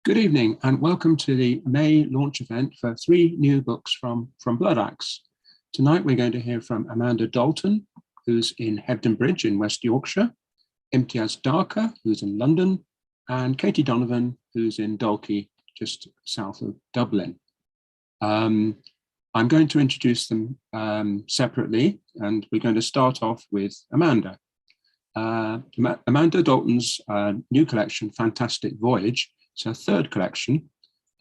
Good evening and welcome to the May launch event for 3 new books from Bloodaxe. Tonight we're going to hear from Amanda Dalton, who's in Hebden Bridge in West Yorkshire, Imtiaz Dharker, who's in London, and Katie Donovan, who's in Dalkey, just south of Dublin. I'm going to introduce them separately, and we're going to start off with Amanda. Amanda Dalton's new collection, Fantastic Voyage, it's her third collection.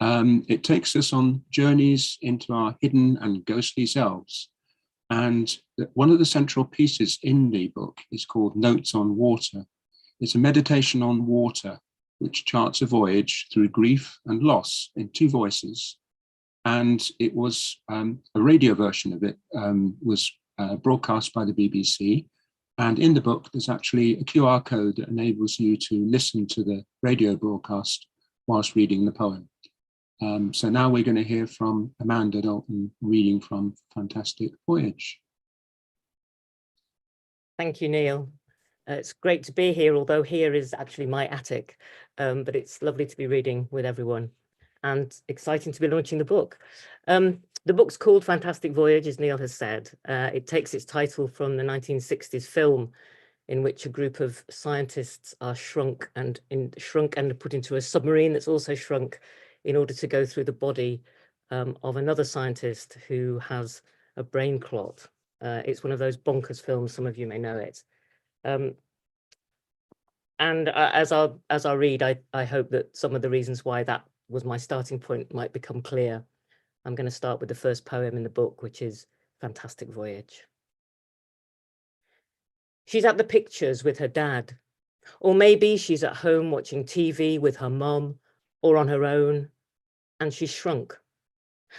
It takes us on journeys into our hidden and ghostly selves. And one of the central pieces in the book is called Notes on Water. It's a meditation on water, which charts a voyage through grief and loss in 2 voices. And it was a radio version of it was broadcast by the BBC. And in the book, there's actually a QR code that enables you to listen to the radio broadcast whilst reading the poem. So now we're going to hear from Amanda Dalton reading from Fantastic Voyage. Thank you, Neil. It's great to be here, although here is actually my attic, but it's lovely to be reading with everyone and exciting to be launching the book. The book's called Fantastic Voyage, as Neil has said. It takes its title from the 1960s film in which a group of scientists are shrunk and put into a submarine that's also shrunk in order to go through the body of another scientist who has a brain clot. It's one of those bonkers films, some of you may know it. And as I read, I hope that some of the reasons why that was my starting point might become clear. I'm going to start with the first poem in the book, which is Fantastic Voyage. She's at the pictures with her dad, or maybe she's at home watching TV with her mom or on her own, and she's shrunk.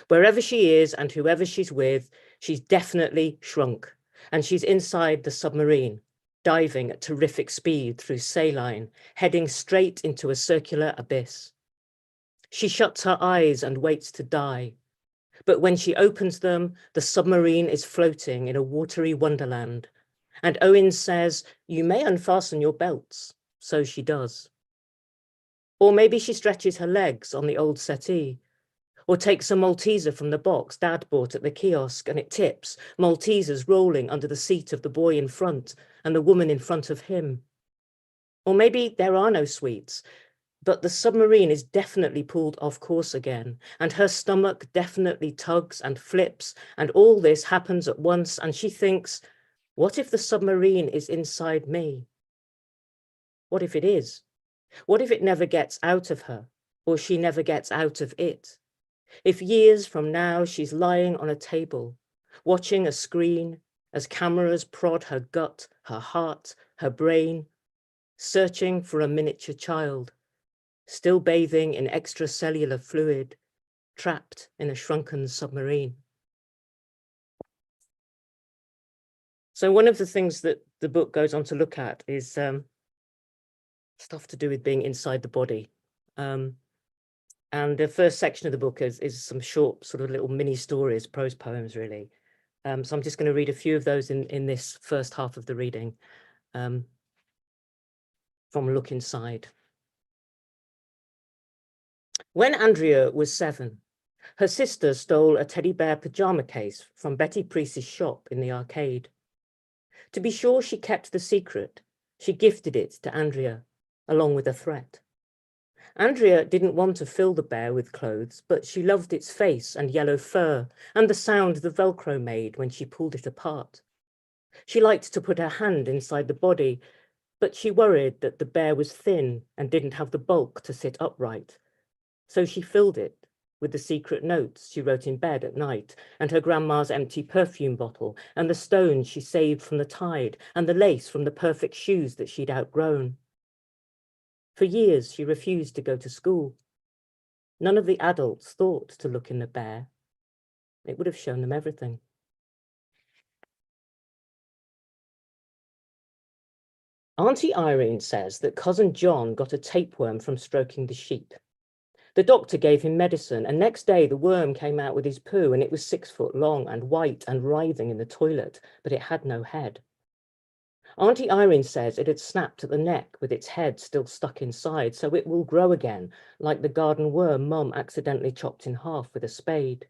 Wherever she is and whoever she's with, she's definitely shrunk, and she's inside the submarine, diving at terrific speed through saline, heading straight into a circular abyss. She shuts her eyes and waits to die. But when she opens them, the submarine is floating in a watery wonderland. And Owen says, "You may unfasten your belts." So she does. Or maybe she stretches her legs on the old settee, or takes a Malteser from the box Dad bought at the kiosk and it tips, Maltesers rolling under the seat of the boy in front and the woman in front of him. Or maybe there are no sweets, but the submarine is definitely pulled off course again, and her stomach definitely tugs and flips, and all this happens at once, and she thinks, what if the submarine is inside me? What if it is? What if it never gets out of her, or she never gets out of it? If years from now she's lying on a table, watching a screen as cameras prod her gut, her heart, her brain, searching for a miniature child, still bathing in extracellular fluid, trapped in a shrunken submarine. So one of the things that the book goes on to look at is stuff to do with being inside the body. And the first section of the book is some short sort of little mini stories, prose poems, really. So I'm just going to read a few of those in this first half of the reading from Look Inside. When Andrea was 7, her sister stole a teddy bear pajama case from Betty Priest's shop in the arcade. To be sure she kept the secret, she gifted it to Andrea, along with a threat. Andrea didn't want to fill the bear with clothes, but she loved its face and yellow fur and the sound the Velcro made when she pulled it apart. She liked to put her hand inside the body, but she worried that the bear was thin and didn't have the bulk to sit upright. So she filled it with the secret notes she wrote in bed at night, and her grandma's empty perfume bottle, and the stones she saved from the tide, and the lace from the perfect shoes that she'd outgrown. For years, she refused to go to school. None of the adults thought to look in the bear. It would have shown them everything. Auntie Irene says that cousin John got a tapeworm from stroking the sheep. The doctor gave him medicine, and next day the worm came out with his poo, and it was 6 foot long and white and writhing in the toilet, but it had no head. Auntie Irene says it had snapped at the neck with its head still stuck inside, so it will grow again, like the garden worm Mum accidentally chopped in half with a spade.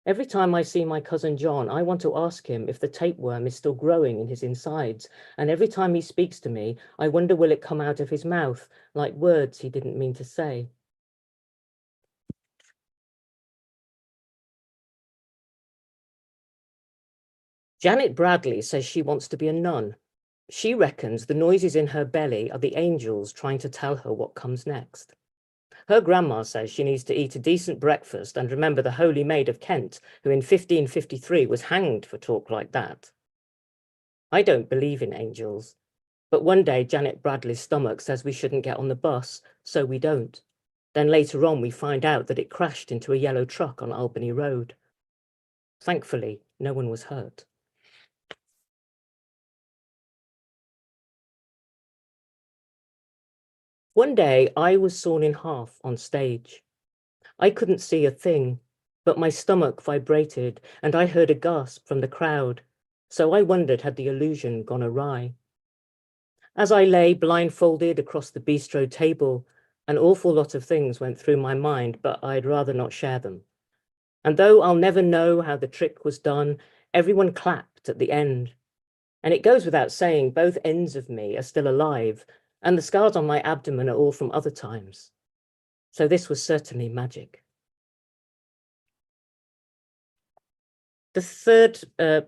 Every time I see my cousin John, I want to ask him if the tapeworm is still growing in his insides, and every time he speaks to me, I wonder will it come out of his mouth, like words he didn't mean to say. Janet Bradley says she wants to be a nun. She reckons the noises in her belly are the angels trying to tell her what comes next. Her grandma says she needs to eat a decent breakfast and remember the Holy Maid of Kent, who in 1553 was hanged for talk like that. I don't believe in angels, but one day Janet Bradley's stomach says we shouldn't get on the bus, so we don't. Then later on we find out that it crashed into a yellow truck on Albany Road. Thankfully, no one was hurt. One day I was sawn in half on stage. I couldn't see a thing, but my stomach vibrated and I heard a gasp from the crowd, so I wondered had the illusion gone awry. As I lay blindfolded across the bistro table, an awful lot of things went through my mind, but I'd rather not share them. And though I'll never know how the trick was done, everyone clapped at the end. And it goes without saying, both ends of me are still alive, and the scars on my abdomen are all from other times. So this was certainly magic. The third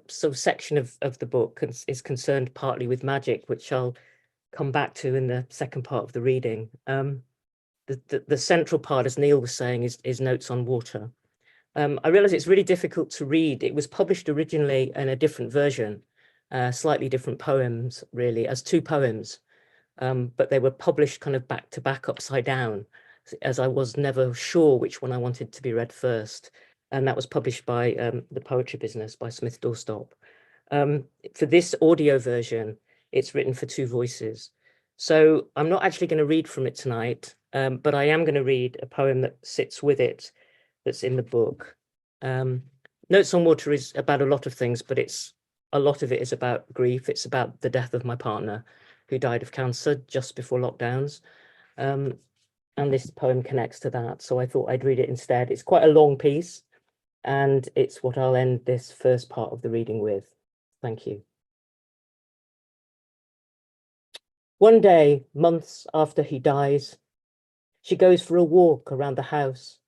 sort of section of the book is concerned partly with magic, which I'll come back to in the second part of the reading. The central part, as Neil was saying, is notes on water. I realize it's really difficult to read. It was published originally in a different version, slightly different poems, really, as two poems. But they were published kind of back to back, upside down, as I was never sure which one I wanted to be read first. And that was published by The Poetry Business by Smith Dorstop. For this audio version, it's written for two voices. So I'm not actually going to read from it tonight, but I am going to read a poem that sits with it that's in the book. Notes on Water is about a lot of things, but a lot of it is about grief. It's about the death of my partner, who died of cancer just before lockdowns. And this poem connects to that, so I thought I'd read it instead. It's quite a long piece, and it's what I'll end this first part of the reading with. Thank you. One day, months after he dies, she goes for a walk around the house,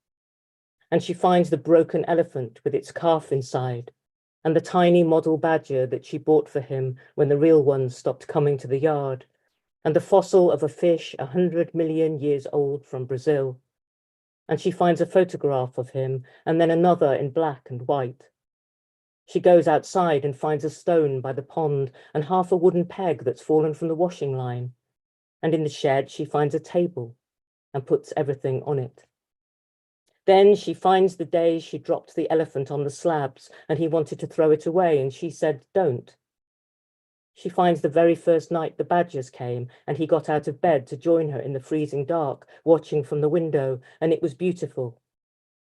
and she finds the broken elephant with its calf inside, and the tiny model badger that she bought for him when the real one stopped coming to the yard, and the fossil of a fish 100 million years old from Brazil. And she finds a photograph of him, and then another in black and white. She goes outside and finds a stone by the pond and half a wooden peg that's fallen from the washing line. And in the shed, she finds a table and puts everything on it. Then she finds the day she dropped the elephant on the slabs and he wanted to throw it away, and she said, "Don't." She finds the very first night the badgers came and he got out of bed to join her in the freezing dark, watching from the window, and it was beautiful.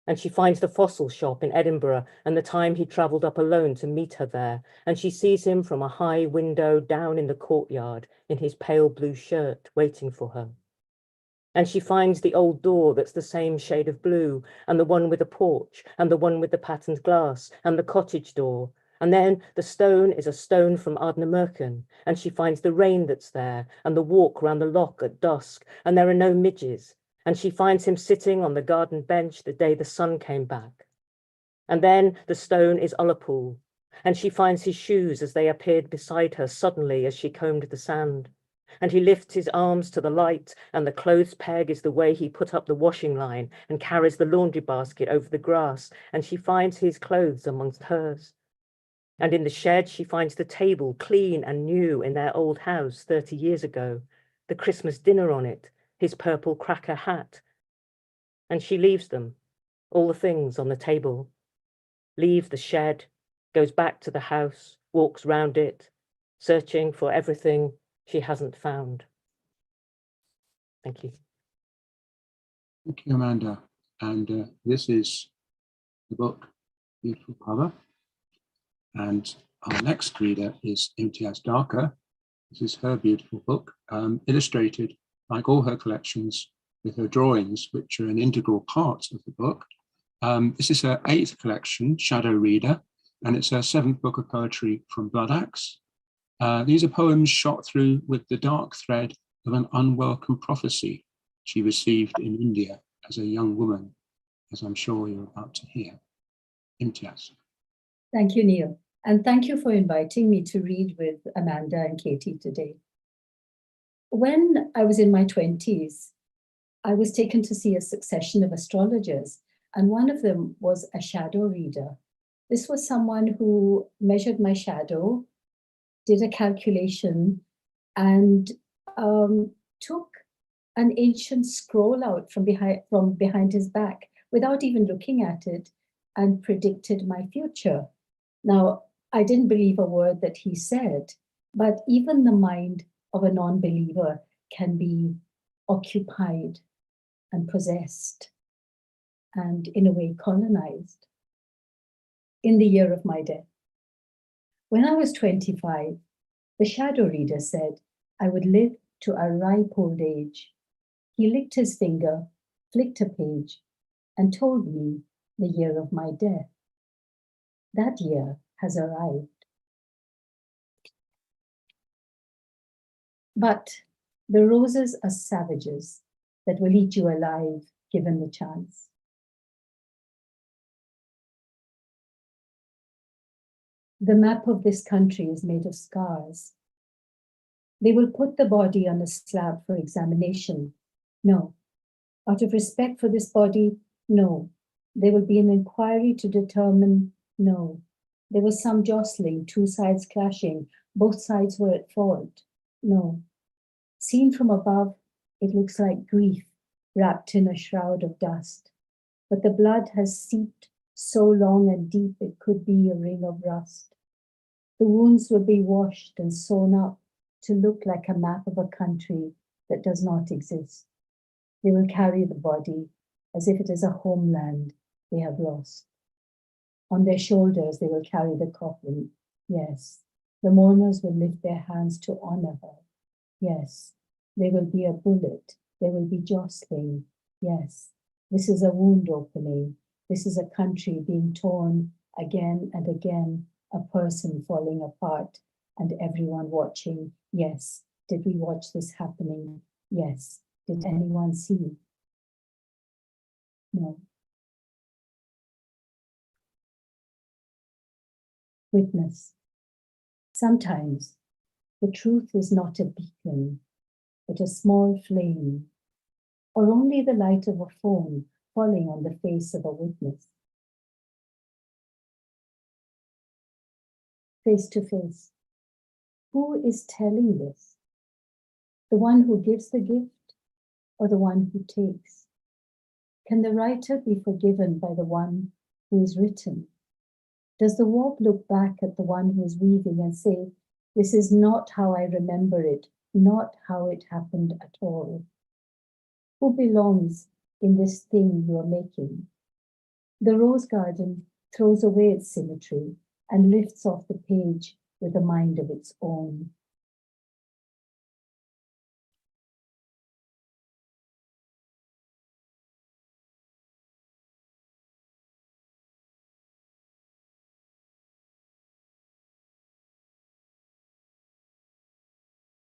And she finds the fossil shop in Edinburgh and the time he travelled up alone to meet her there, and she sees him from a high window down in the courtyard in his pale blue shirt, waiting for her. And she finds the old door that's the same shade of blue, and the one with the porch, and the one with the patterned glass, and the cottage door. And then the stone is a stone from Ardnamurchan, and she finds the rain that's there, and the walk round the loch at dusk, and there are no midges. And she finds him sitting on the garden bench the day the sun came back. And then the stone is Ullapool, and she finds his shoes as they appeared beside her suddenly as she combed the sand. And he lifts his arms to the light, and the clothes peg is the way he put up the washing line and carries the laundry basket over the grass, and she finds his clothes amongst hers. And in the shed, she finds the table clean and new in their old house 30 years ago, the Christmas dinner on it, his purple cracker hat. And she leaves them, all the things on the table, leaves the shed, goes back to the house, walks round it, searching for everything she hasn't found. Thank you. Thank you, Amanda. And this is the book, beautiful cover. And Our next reader is Imtiaz Dharker. This is her beautiful book, illustrated, like all her collections, with her drawings, which are an integral part of the book. This is her 8th collection, Shadow Reader, and it's her 7th book of poetry from Bloodaxe. These are poems shot through with the dark thread of an unwelcome prophecy she received in India as a young woman, as I'm sure you're about to hear. Imtiaz. Thank you, Neil. And thank you for inviting me to read with Amanda and Katie today. When I was in my 20s, I was taken to see a succession of astrologers, and one of them was a shadow reader. This was someone who measured my shadow, did a calculation, and took an ancient scroll out from behind his back without even looking at it and predicted my future. Now, I didn't believe a word that he said, but even the mind of a non-believer can be occupied and possessed and in a way colonized. In the year of my death, when I was 25, the shadow reader said I would live to a ripe old age. He licked his finger, flicked a page, and told me the year of my death. That year has arrived. But the roses are savages that will eat you alive given the chance. The map of this country is made of scars. They will put the body on a slab for examination. No. Out of respect for this body, no. There will be an inquiry to determine, no. There was some jostling, two sides clashing, both sides were at fault, no. Seen from above, it looks like grief wrapped in a shroud of dust. But the blood has seeped so long and deep it could be a ring of rust. The wounds will be washed and sewn up to look like a map of a country that does not exist. They will carry the body as if it is a homeland they have lost. On their shoulders, they will carry the coffin. Yes, the mourners will lift their hands to honor her. Yes, there will be a bullet. There will be jostling. Yes, this is a wound opening. This is a country being torn again and again, a person falling apart, and everyone watching. Yes, did we watch this happening? Yes, did anyone see? No. Witness. Sometimes the truth is not a beacon, but a small flame, or only the light of a phone falling on the face of a witness. Face to face. Who is telling this? The one who gives the gift or the one who takes? Can the writer be forgiven by the one who is written? Does the warp look back at the one who is weaving and say, this is not how I remember it, not how it happened at all? Who belongs in this thing you are making? The rose garden throws away its symmetry and lifts off the page with a mind of its own.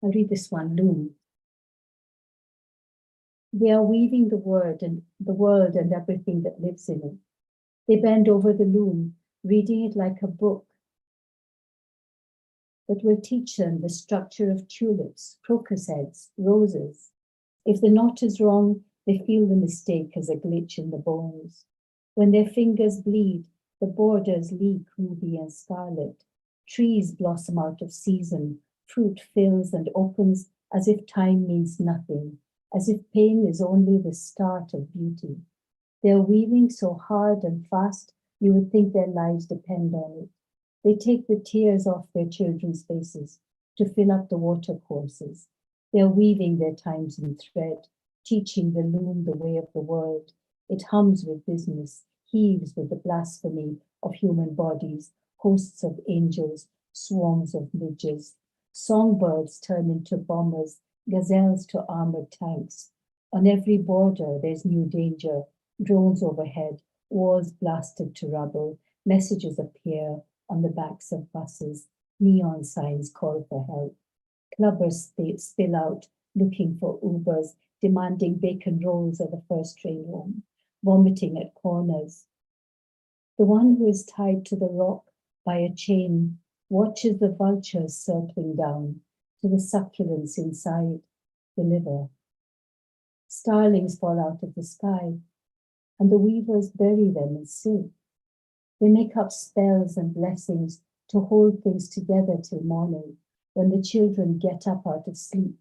I'll read this one, Loom. They are weaving the world and everything that lives in it. They bend over the loom, reading it like a book that will teach them the structure of tulips, crocus heads, roses. If the knot is wrong, they feel the mistake as a glitch in the bones. When their fingers bleed, the borders leak ruby and scarlet. Trees blossom out of season, fruit fills and opens as if time means nothing, as if pain is only the start of beauty. They are weaving so hard and fast, you would think their lives depend on it. They take the tears off their children's faces to fill up the watercourses. They are weaving their times in thread, teaching the loom the way of the world. It hums with business, heaves with the blasphemy of human bodies, hosts of angels swarms of midges. Songbirds turn into bombers, gazelles to armored tanks. On every border, there's new danger. Drones overhead, walls blasted to rubble. Messages appear on the backs of buses. Neon signs call for help. Clubbers spill out, looking for Ubers, demanding bacon rolls at the first train home, vomiting at corners. The one who is tied to the rock by a chain watches the vultures circling down to the succulents inside the liver. Starlings fall out of the sky, and the weavers bury them in silk. They make up spells and blessings to hold things together till morning, when the children get up out of sleep,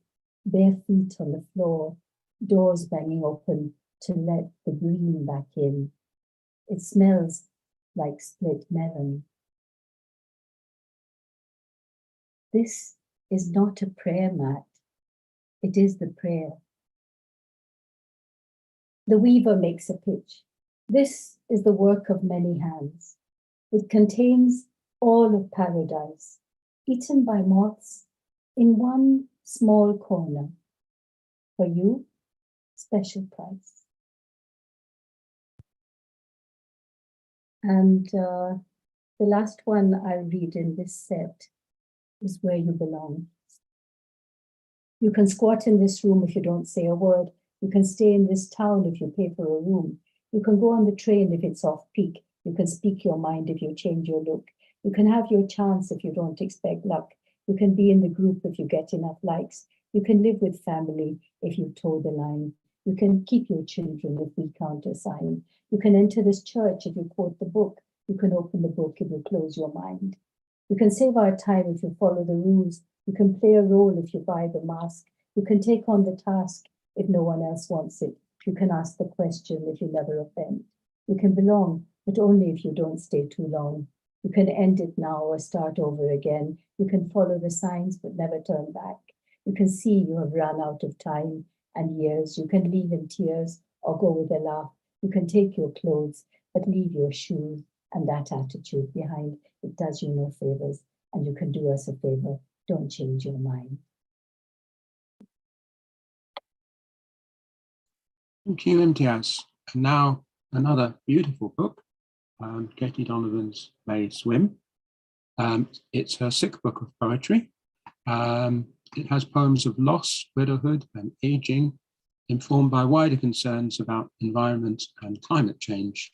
bare feet on the floor, doors banging open to let the green back in. It smells like split melon. This is not a prayer mat. It is the prayer. The weaver makes a pitch. This is the work of many hands. It contains all of paradise, eaten by moths in one small corner. For you, special price. And the last one I'll read in this set is Where You Belong. You can squat in this room if you don't say a word. You can stay in this town if you pay for a room. You can go on the train if it's off-peak. You can speak your mind if you change your look. You can have your chance if you don't expect luck. You can be in the group if you get enough likes. You can live with family if you toe the line. You can keep your children if we countersign. You can enter this church if you quote the book. You can open the book if you close your mind. You can save our time if you follow the rules. You can play a role if you buy the mask. You can take on the task if no one else wants it. You can ask the question if you never offend. You can belong, but only if you don't stay too long. You can end it now or start over again. You can follow the signs but never turn back. You can see you have run out of time and years. You can leave in tears or go with a laugh. You can take your clothes but leave your shoes and that attitude behind. It does you no favors, and you can do us a favor. Don't change your mind. Thank you, Imtiaz. And now another beautiful book, Katie Donovan's May Swim. It's her sixth book of poetry. It has poems of loss, widowhood, and aging, informed by wider concerns about environment and climate change,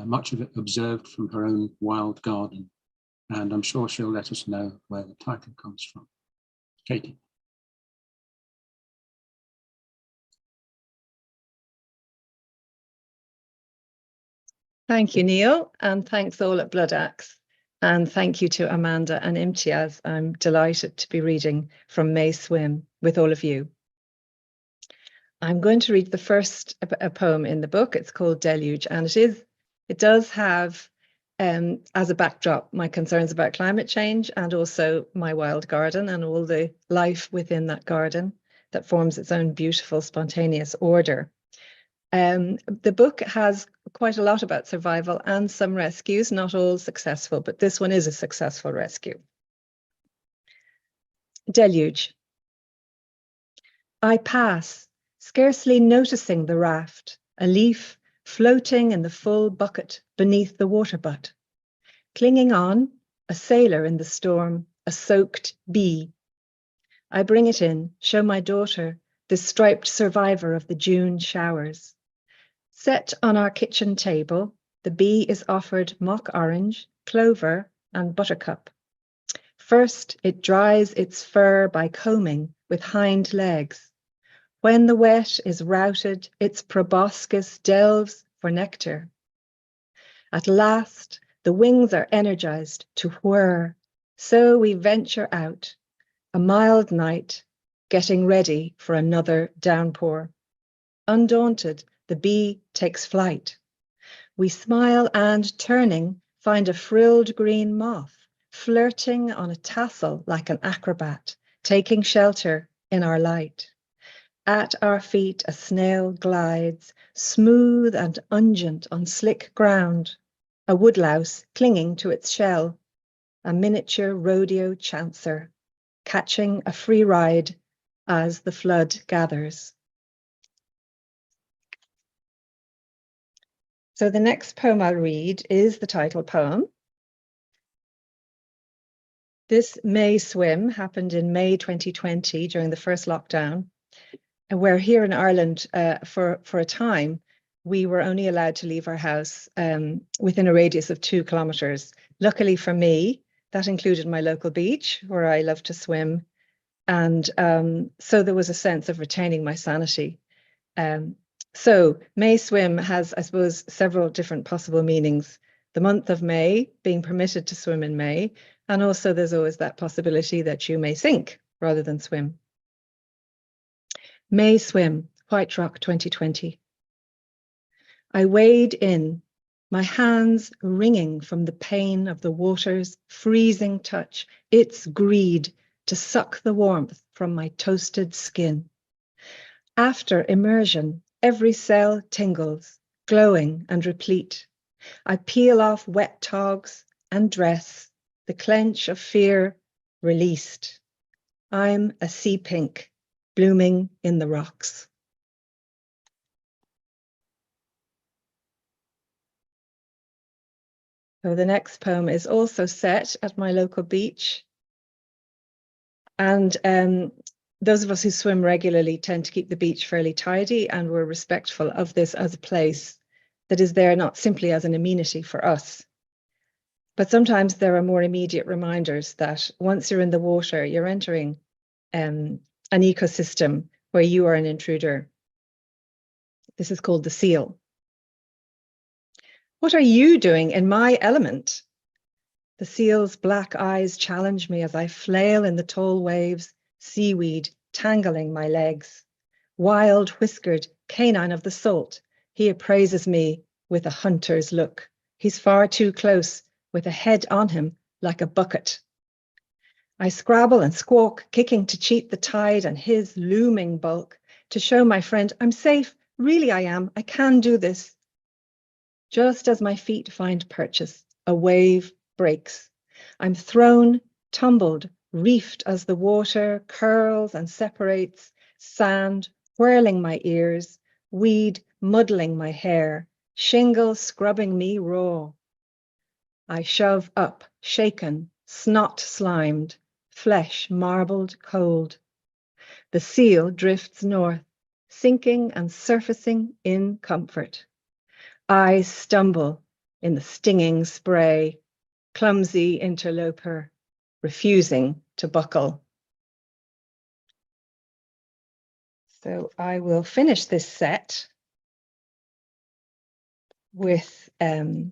much of it observed from her own wild garden. And I'm sure she'll let us know where the title comes from. Katie. Thank you, Neil, and thanks all at Bloodaxe. And thank you to Amanda and Imtiaz. I'm delighted to be reading from May Swim with all of you. I'm going to read the first poem in the book. It's called Deluge, and it does have as a backdrop my concerns about climate change and also my wild garden and all the life within that garden that forms its own beautiful spontaneous order. The book has quite a lot about survival and some rescues, not all successful, but this one is a successful rescue. Deluge. I pass, scarcely noticing the raft, a leaf floating in the full bucket beneath the water butt. Clinging on, a sailor in the storm, a soaked bee. I bring it in, show my daughter, this striped survivor of the June showers. Set on our kitchen table, the bee is offered mock orange, clover, and buttercup. First, it dries its fur by combing with hind legs. When the wet is routed, its proboscis delves for nectar. At last, the wings are energized to whir, so we venture out, a mild night, getting ready for another downpour. Undaunted, the bee takes flight. We smile and, turning, find a frilled green moth, flirting on a tassel like an acrobat, taking shelter in our light. At our feet, a snail glides, smooth and unguent on slick ground, a woodlouse clinging to its shell. a miniature rodeo chancer, catching a free ride as the flood gathers. So the next poem I'll read is the title poem. This May swim happened in May 2020 during the first lockdown, where here in Ireland, for a time, we were only allowed to leave our house within a radius of 2 kilometres. Luckily for me, that included my local beach where I love to swim. And so there was a sense of retaining my sanity. So May swim has, I suppose, several different possible meanings. The month of May, being permitted to swim in May, and also there's always that possibility that you may sink rather than swim. May swim, White Rock 2020. I wade in, my hands wringing from the pain of the water's freezing touch, its greed to suck the warmth from my toasted skin. After immersion, every cell tingles, glowing and replete. I peel off wet togs and dress, the clench of fear released. I'm a sea pink, blooming in the rocks. So the next poem is also set at my local beach. And those of us who swim regularly tend to keep the beach fairly tidy, and we're respectful of this as a place that is there not simply as an amenity for us. But sometimes there are more immediate reminders that once you're in the water, you're entering an ecosystem where you are an intruder. This is called the seal. What are you doing in my element? The seal's black eyes challenge me as I flail in the tall waves, seaweed tangling my legs. Wild whiskered canine of the salt, he appraises me with a hunter's look. He's far too close, with a head on him like a bucket. I scrabble and squawk, kicking to cheat the tide and his looming bulk, to show my friend I'm safe, really I am, I can do this. Just as my feet find purchase, a wave breaks. I'm thrown, tumbled, reefed as the water curls and separates, sand whirling my ears, weed muddling my hair, shingle scrubbing me raw. I shove up, shaken, snot slimed, flesh marbled cold. The seal drifts north, sinking and surfacing in comfort. I stumble in the stinging spray, clumsy interloper, refusing to buckle. So I will finish this set with a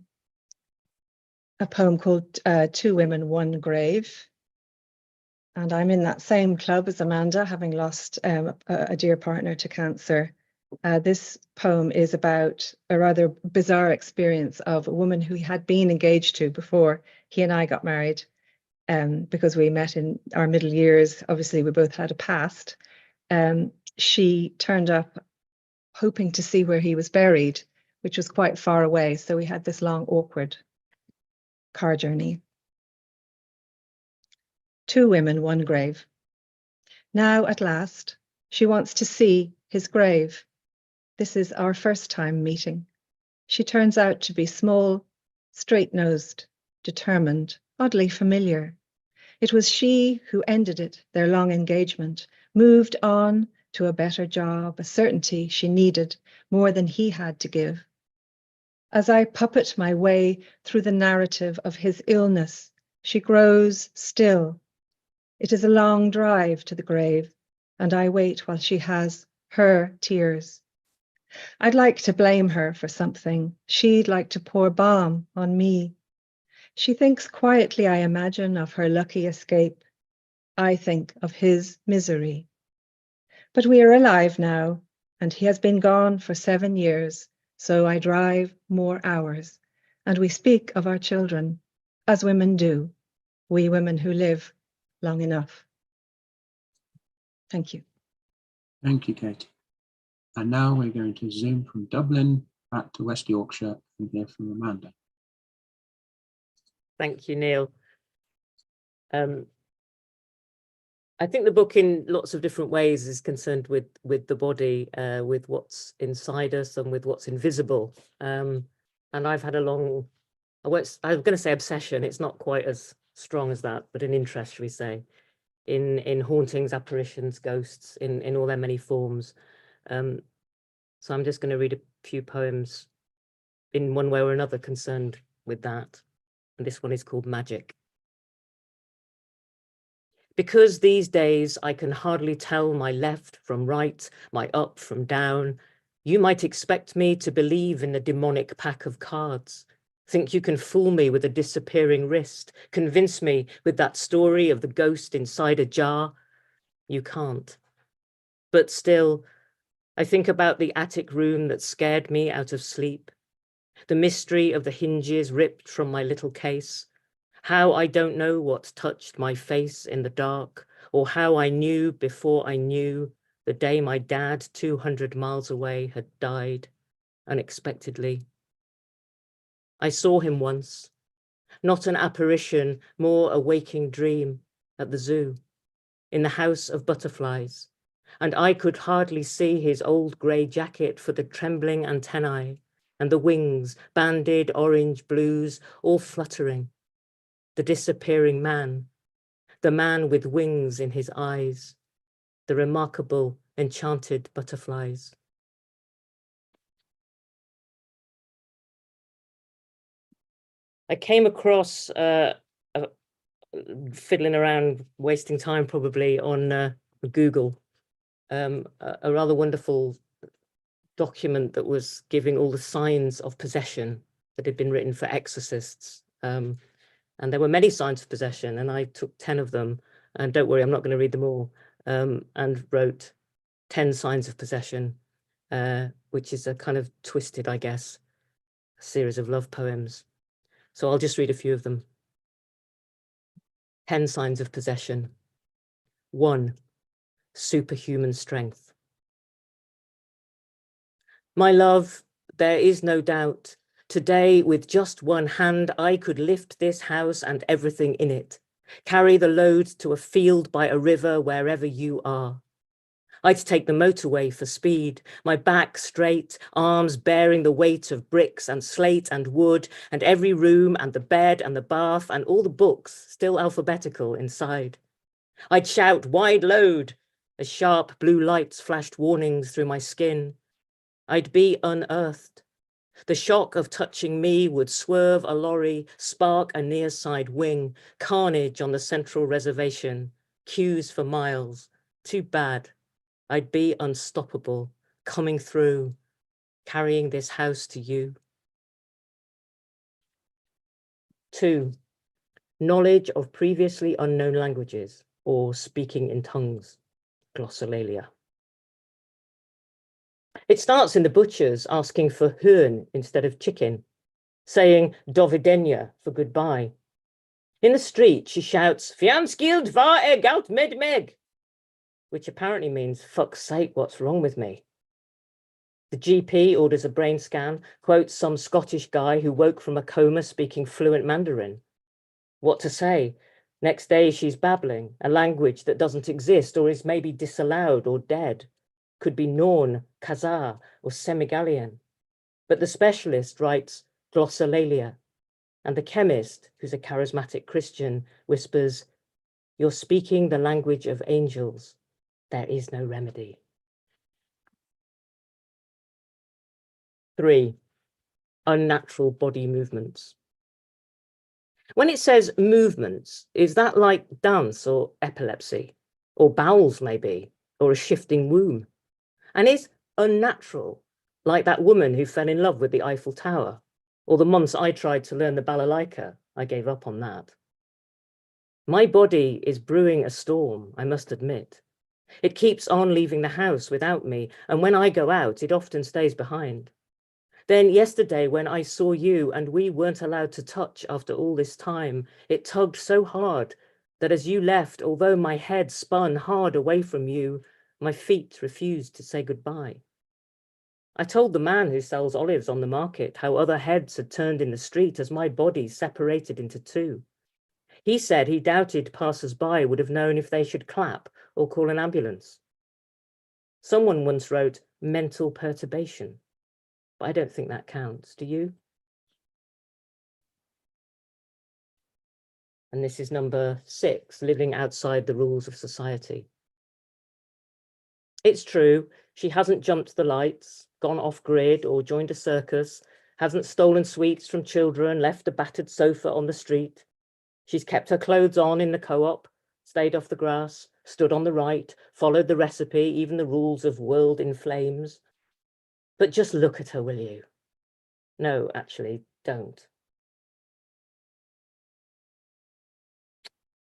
poem called 2 Women, 1 Grave. And I'm in that same club as Amanda, having lost a dear partner to cancer. This poem is about a rather bizarre experience of a woman who he had been engaged to before he and I got married, because we met in our middle years. Obviously, we both had a past. She turned up hoping to see where he was buried, which was quite far away. So we had this long, awkward car journey. 2 women, 1 grave. Now, at last, she wants to see his grave. This is our first time meeting. She turns out to be small, straight-nosed, determined, oddly familiar. It was she who ended it, their long engagement, moved on to a better job, a certainty she needed more than he had to give. As I puppet my way through the narrative of his illness, she grows still. It is a long drive to the grave, and I wait while she has her tears. I'd like to blame her for something. She'd like to pour balm on me. She thinks quietly, I imagine, of her lucky escape. I think of his misery. But we are alive now, and he has been gone for 7 years, so I drive more hours, and we speak of our children, as women do, we women who live long enough. Thank you. Thank you, Kate. And now we're going to zoom from Dublin back to West Yorkshire and hear from Amanda. Thank you, Neil. I think the book in lots of different ways is concerned with the body, with what's inside us and with what's invisible. And I've had a long, I was going to say obsession, it's not quite as strong as that, but an interest, shall we say, in hauntings, apparitions, ghosts, in all their many forms. So I'm just going to read a few poems in one way or another concerned with that. And this one is called Magic. Because these days I can hardly tell my left from right, my up from down, you might expect me to believe in a demonic pack of cards. Think you can fool me with a disappearing wrist, convince me with that story of the ghost inside a jar. You can't. But still, I think about the attic room that scared me out of sleep, the mystery of the hinges ripped from my little case, how I don't know what touched my face in the dark, or how I knew before I knew the day my dad 200 miles away had died unexpectedly. I saw him once, not an apparition, more a waking dream, at the zoo, in the House of Butterflies, and I could hardly see his old grey jacket for the trembling antennae and the wings, banded orange blues, all fluttering. The disappearing man, the man with wings in his eyes, the remarkable enchanted butterflies. I came across, fiddling around, wasting time probably, on Google, a rather wonderful document that was giving all the signs of possession that had been written for exorcists. And there were many signs of possession, and I took 10 of them, and don't worry, I'm not going to read them all, and wrote 10 signs of possession, which is a kind of twisted, I guess, series of love poems. So I'll just read a few of them. 10 signs of possession. 1, superhuman strength. My love, there is no doubt. Today, with just one hand, I could lift this house and everything in it, carry the load to a field by a river wherever you are. I'd take the motorway for speed, my back straight, arms bearing the weight of bricks and slate and wood, and every room and the bed and the bath and all the books still alphabetical inside. I'd shout, wide load, as sharp blue lights flashed warnings through my skin. I'd be unearthed. The shock of touching me would swerve a lorry, spark a near side wing, carnage on the central reservation, queues for miles. Too bad. I'd be unstoppable, coming through, carrying this house to you. 2, knowledge of previously unknown languages or speaking in tongues, glossolalia. It starts in the butcher's asking for hoorn instead of chicken, saying dovidenya for goodbye. In the street, she shouts, Fianskild va gout med meg, which apparently means, fuck's sake, what's wrong with me? The GP orders a brain scan, quotes some Scottish guy who woke from a coma speaking fluent Mandarin. What to say? Next day, she's babbling, a language that doesn't exist or is maybe disallowed or dead. Could be Norn, Khazar, or Semigalian. But the specialist writes glossolalia, and the chemist, who's a charismatic Christian, whispers, you're speaking the language of angels. There is no remedy. 3, unnatural body movements. When it says movements, is that like dance or epilepsy, or bowels maybe, or a shifting womb? And is unnatural like that woman who fell in love with the Eiffel Tower, or the months I tried to learn the balalaika? I gave up on that. My body is brewing a storm, I must admit. It keeps on leaving the house without me, and when I go out, it often stays behind. Then yesterday, when I saw you and we weren't allowed to touch after all this time, it tugged so hard that as you left, although my head spun hard away from you, my feet refused to say goodbye. I told the man who sells olives on the market how other heads had turned in the street as my body separated into 2. He said he doubted passers-by would have known if they should clap or call an ambulance. Someone once wrote mental perturbation, but I don't think that counts. Do you? And this is number 6, living outside the rules of society. It's true, she hasn't jumped the lights, gone off grid or joined a circus, hasn't stolen sweets from children, left a battered sofa on the street. She's kept her clothes on in the co-op, stayed off the grass, stood on the right, followed the recipe, even the rules of world in flames. But just look at her, will you? No, actually, don't.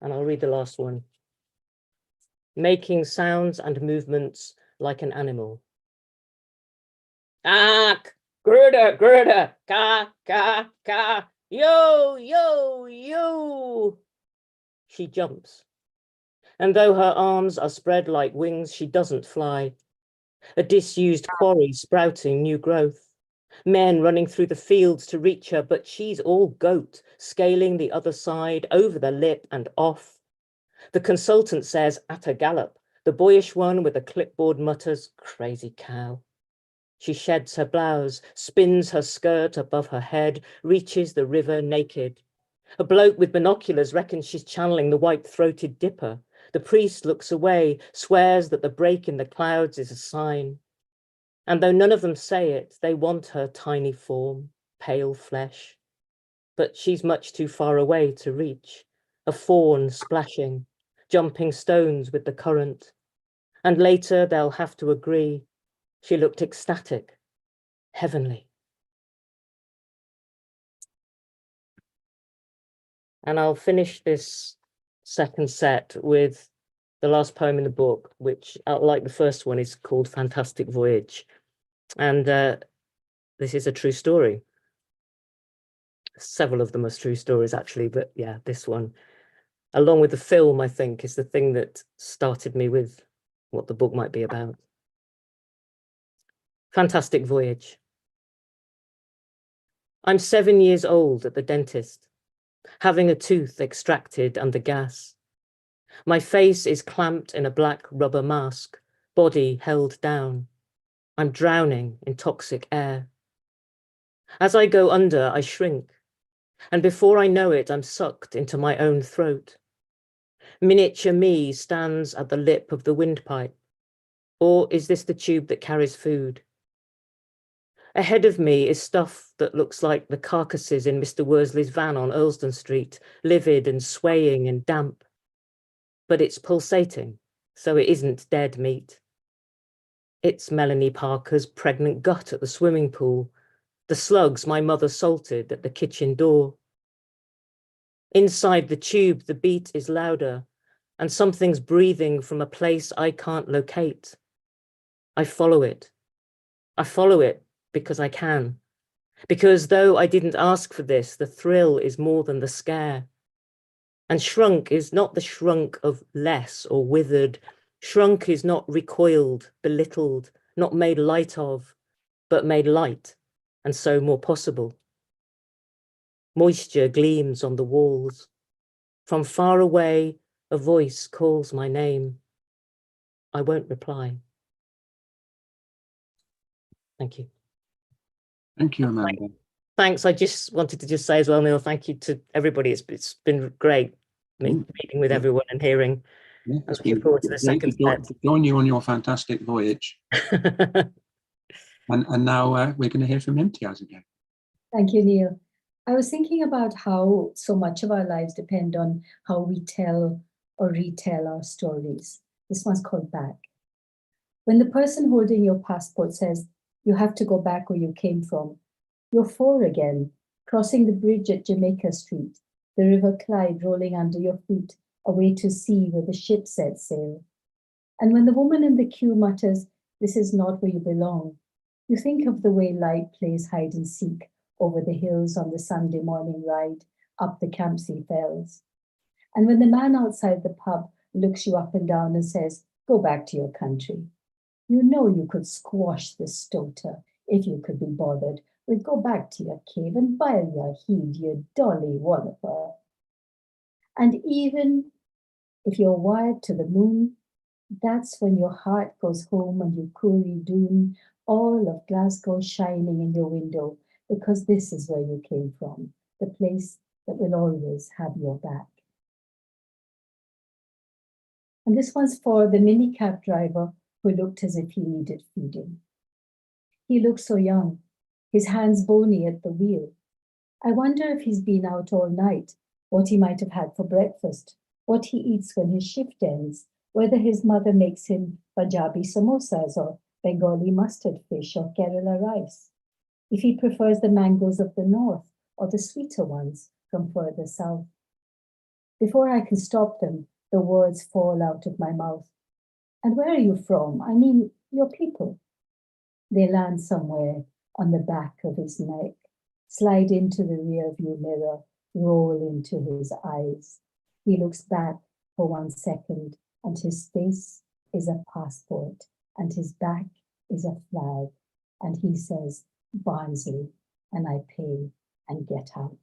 And I'll read the last one. Making sounds and movements like an animal. Ah, Gerda, Gerda, ka, ka, ka, yo, yo, yo. She jumps. And though her arms are spread like wings, she doesn't fly. A disused quarry sprouting new growth. Men running through the fields to reach her, but she's all goat, scaling the other side, over the lip and off. The consultant says, at a gallop. The boyish one with a clipboard mutters, crazy cow. She sheds her blouse, spins her skirt above her head, reaches the river naked. A bloke with binoculars reckons she's channeling the white-throated dipper. The priest looks away, swears that the break in the clouds is a sign. And though none of them say it, they want her tiny form, pale flesh. But she's much too far away to reach. A fawn splashing, jumping stones with the current. And later they'll have to agree. She looked ecstatic, heavenly. And I'll finish this second set with the last poem in the book, which, like the first one, is called Fantastic Voyage. And this is a true story. Several of them are true stories, actually, but yeah, this one, along with the film, I think, is the thing that started me with what the book might be about. Fantastic Voyage. I'm 7 years old at the dentist, having a tooth extracted under gas. My face is clamped in a black rubber mask, body held down. I'm drowning in toxic air. As I go under, I shrink, and before I know it, I'm sucked into my own throat. Miniature me stands at the lip of the windpipe. Or is this the tube that carries food? Ahead of me is stuff that looks like the carcasses in Mr. Worsley's van on Earlsdon Street, livid and swaying and damp. But it's pulsating, so it isn't dead meat. It's Melanie Parker's pregnant gut at the swimming pool, the slugs my mother salted at the kitchen door. Inside the tube, the beat is louder, and something's breathing from a place I can't locate. I follow it. I follow it because I can. Because though I didn't ask for this, the thrill is more than the scare. And shrunk is not the shrunk of less or withered. Shrunk is not recoiled, belittled, not made light of, but made light, and so more possible. Moisture gleams on the walls. From far away, a voice calls my name. I won't reply. Thank you. Thank you, Amanda. Thanks. I just wanted to just say as well, Neil, thank you to everybody. It's been great meeting with everyone and hearing. Yeah, I'm looking forward to the second set. to join you on your fantastic voyage. and now we're going to hear from Imtiaz again. Thank you, Neil. I was thinking about how so much of our lives depend on how we tell or retell our stories. This one's called Back. When the person holding your passport says, you have to go back where you came from, you're 4 again, crossing the bridge at Jamaica Street, the River Clyde rolling under your feet, away to sea where the ship set sail. And when the woman in the queue mutters, this is not where you belong, you think of the way light plays hide and seek over the hills on the Sunday morning ride up the Campsie Fells. And when the man outside the pub looks you up and down and says, go back to your country, you know you could squash the stoter if you could be bothered with go back to your cave and bile your heed, you dolly wallopper. And even if you're wired to the moon, that's when your heart goes home and you coolly doon, all of Glasgow shining in your window, because this is where you came from, the place that will always have your back. And this one's for the minicab driver who looked as if he needed feeding. He looked so young, his hands bony at the wheel. I wonder if he's been out all night, what he might have had for breakfast, what he eats when his shift ends, whether his mother makes him Punjabi samosas or Bengali mustard fish or Kerala rice, if he prefers the mangoes of the north or the sweeter ones from further south. Before I can stop them, the words fall out of my mouth. And where are you from? I mean, your people. They land somewhere on the back of his neck, slide into the rearview mirror, roll into his eyes. He looks back for 1 second, and his face is a passport, and his back is a flag, and he says, Barnsley, and I pay and get out.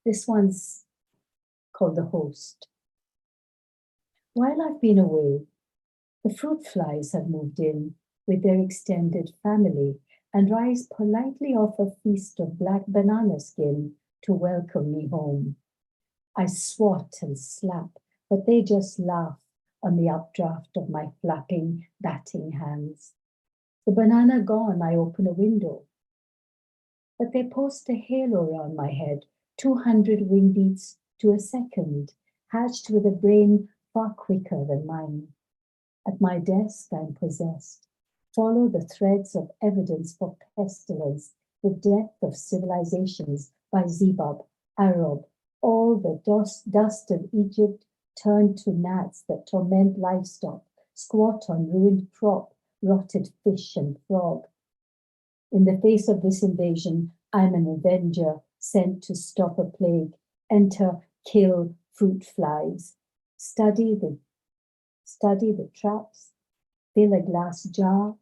This one's called The Host. While I've been away, the fruit flies have moved in with their extended family and rise politely off a feast of black banana skin to welcome me home. I swat and slap, but they just laugh on the updraft of my flapping, batting hands. The banana gone, I open a window. But they post a halo around my head, 200 wing beats to a second, hatched with a brain far quicker than mine. At my desk, I'm possessed. Follow the threads of evidence for pestilence, the death of civilizations by Zebub, Arab, all the dust of Egypt turned to gnats that torment livestock, squat on ruined crop, rotted fish and frog. In the face of this invasion, I'm an avenger sent to stop a plague, enter, kill fruit flies, study the traps, fill a glass jar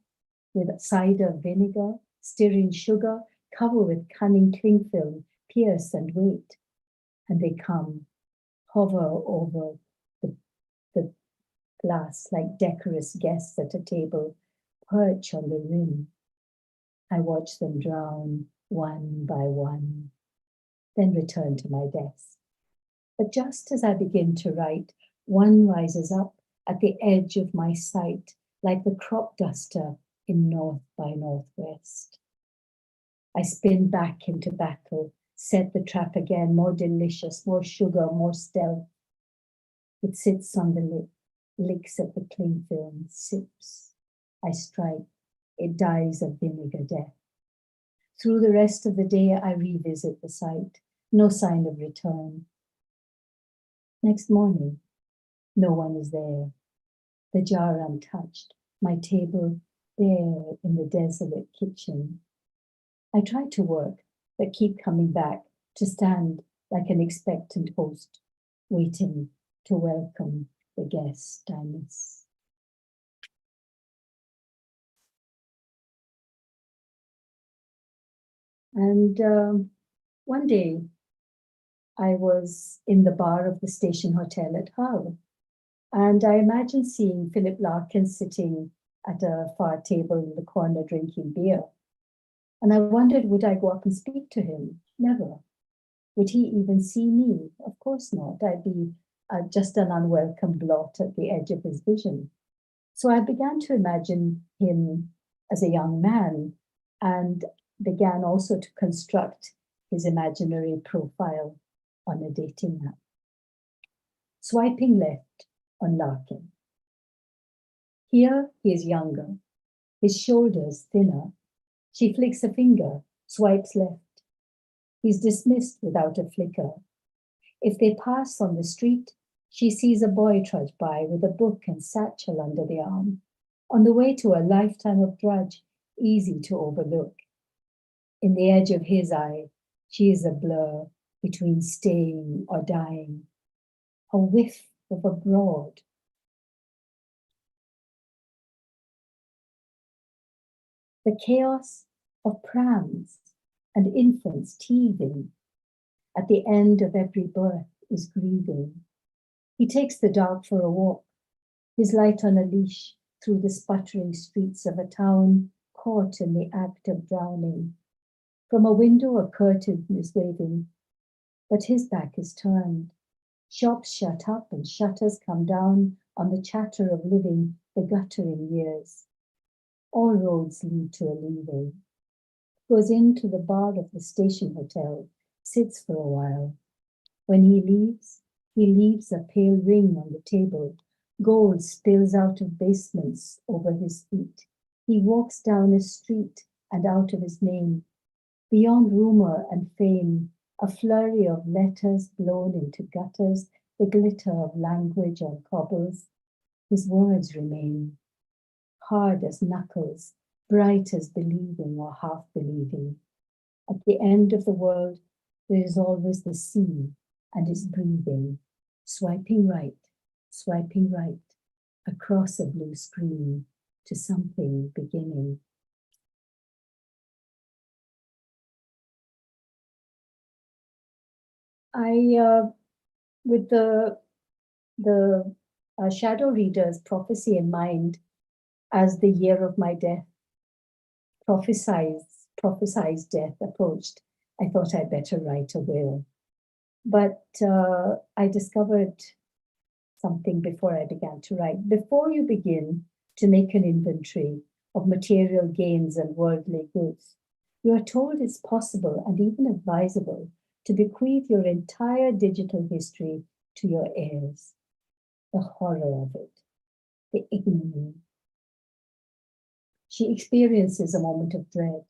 with cider vinegar, stir in sugar, cover with cunning cling film, pierce and wait. And they come, hover over the glass like decorous guests at a table, perch on the rim. I watch them drown one by one, then return to my desk. But just as I begin to write, one rises up at the edge of my sight, like the crop duster in North by Northwest. I spin back into battle, set the trap again, more delicious, more sugar, more stealth. It sits on the lip, licks at the cling film, sips. I strike, it dies a vinegar death. Through the rest of the day, I revisit the site, no sign of return. Next morning, no one is there. The jar untouched, my table bare in the desolate kitchen. I try to work, but keep coming back to stand like an expectant host, waiting to welcome the guest I miss. And one day, I was in the bar of the station hotel at Hull, and I imagine seeing Philip Larkin sitting at a far table in the corner drinking beer. And I wondered, would I go up and speak to him? Never. Would he even see me? Of course not. I'd be just an unwelcome blot at the edge of his vision. So I began to imagine him as a young man and began also to construct his imaginary profile on a dating app. Swiping left on Larkin. Here he is younger, his shoulders thinner. She flicks a finger, swipes left. He's dismissed without a flicker. If they pass on the street, she sees a boy trudge by with a book and satchel under the arm, on the way to a lifetime of drudge, easy to overlook. In the edge of his eye, she is a blur between staying or dying, a whiff of abroad. The chaos of prams and infants teething. At the end of every birth is grieving. He takes the dark for a walk, his light on a leash through the sputtering streets of a town caught in the act of drowning. From a window a curtain is waving, but his back is turned. Shops shut up and shutters come down on the chatter of living, the guttering years. All roads lead to a leaving. Goes into the bar of the station hotel, sits for a while. When he leaves a pale ring on the table. Gold spills out of basements over his feet. He walks down a street and out of his name. Beyond rumor and fame, a flurry of letters blown into gutters, the glitter of language on cobbles. His words remain, hard as knuckles, bright as believing or half believing. At the end of the world, there is always the sea and its breathing, swiping right, across a blue screen to something beginning. With the shadow reader's prophecy in mind, as the year of my death, prophesized death approached, I thought I'd better write a will. But I discovered something before I began to write. Before you begin to make an inventory of material gains and worldly goods, you are told it's possible and even advisable to bequeath your entire digital history to your heirs. The horror of it, the ignominy. She experiences a moment of dread.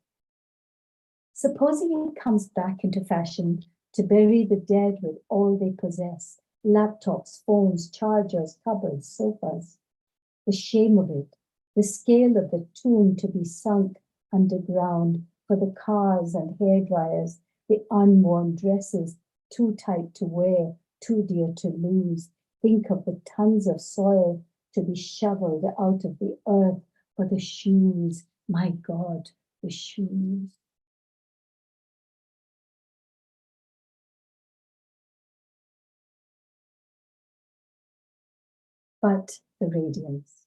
Supposing it comes back into fashion to bury the dead with all they possess, laptops, phones, chargers, cupboards, sofas. The shame of it, the scale of the tomb to be sunk underground for the cars and hairdryers, the unworn dresses, too tight to wear, too dear to lose. Think of the tons of soil to be shoveled out of the earth for the shoes. My God, the shoes. But the radiance.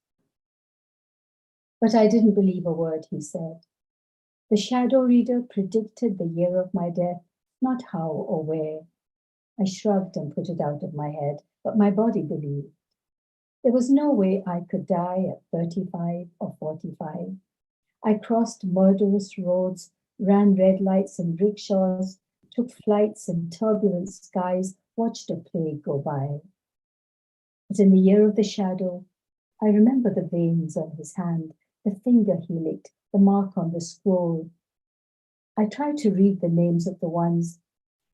But I didn't believe a word he said. The shadow reader predicted the year of my death, not how or where. I shrugged and put it out of my head, but my body believed. There was no way I could die at 35 or 45. I crossed murderous roads, ran red lights and rickshaws, took flights in turbulent skies, watched a plague go by. But in the year of the shadow, I remember the veins on his hand, the finger he licked, the mark on the scroll. I tried to read the names of the ones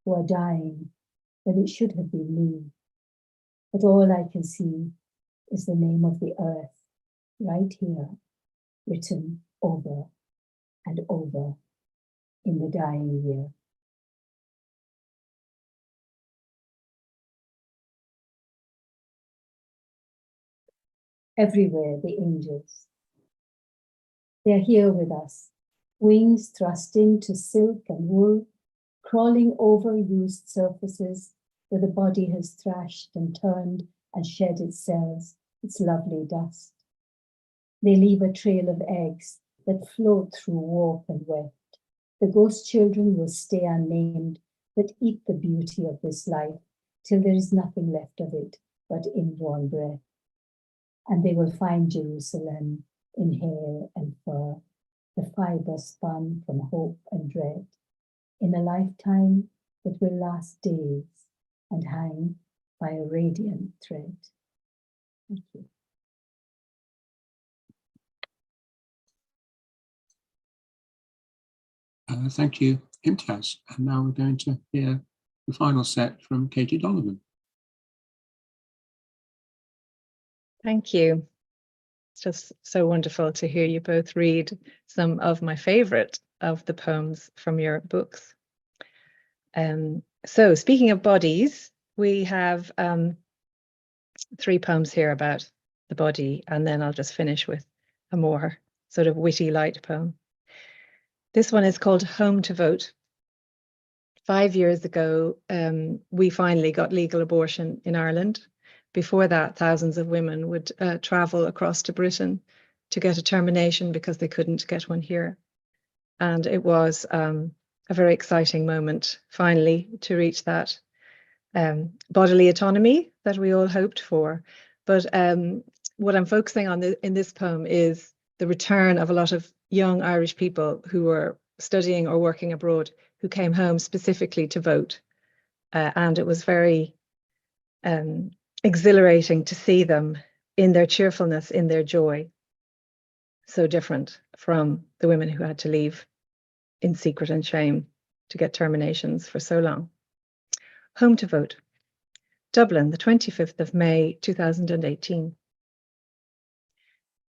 who are dying, when it should have been me. But all I can see is the name of the earth, right here, written over and over in the dying year. Everywhere, the angels. They're here with us, wings thrust into silk and wool, crawling over used surfaces where the body has thrashed and turned and shed its cells, its lovely dust. They leave a trail of eggs that float through warp and weft. The ghost children will stay unnamed, but eat the beauty of this life till there is nothing left of it but indrawn breath. And they will find Jerusalem in hair and fur, the fibre spun from hope and dread, in a lifetime that will last days and hang by a radiant thread. Thank you. Thank you, Imtiaz. And now we're going to hear the final set from Katie Donovan. Thank you. It's just so wonderful to hear you both read some of my favorite of the poems from your books. So speaking of bodies, we have 3 poems here about the body, and then I'll just finish with a more sort of witty light poem. This one is called Home to Vote. 5 years ago, we finally got legal abortion in Ireland. Before that, thousands of women would travel across to Britain to get a termination because they couldn't get one here. And it was a very exciting moment, finally, to reach that bodily autonomy that we all hoped for. But what I'm focusing on in this poem is the return of a lot of young Irish people who were studying or working abroad, who came home specifically to vote. And it was very exhilarating to see them in their cheerfulness, in their joy. So different from the women who had to leave in secret and shame to get terminations for so long. Home to Vote. Dublin, the 25th of May, 2018.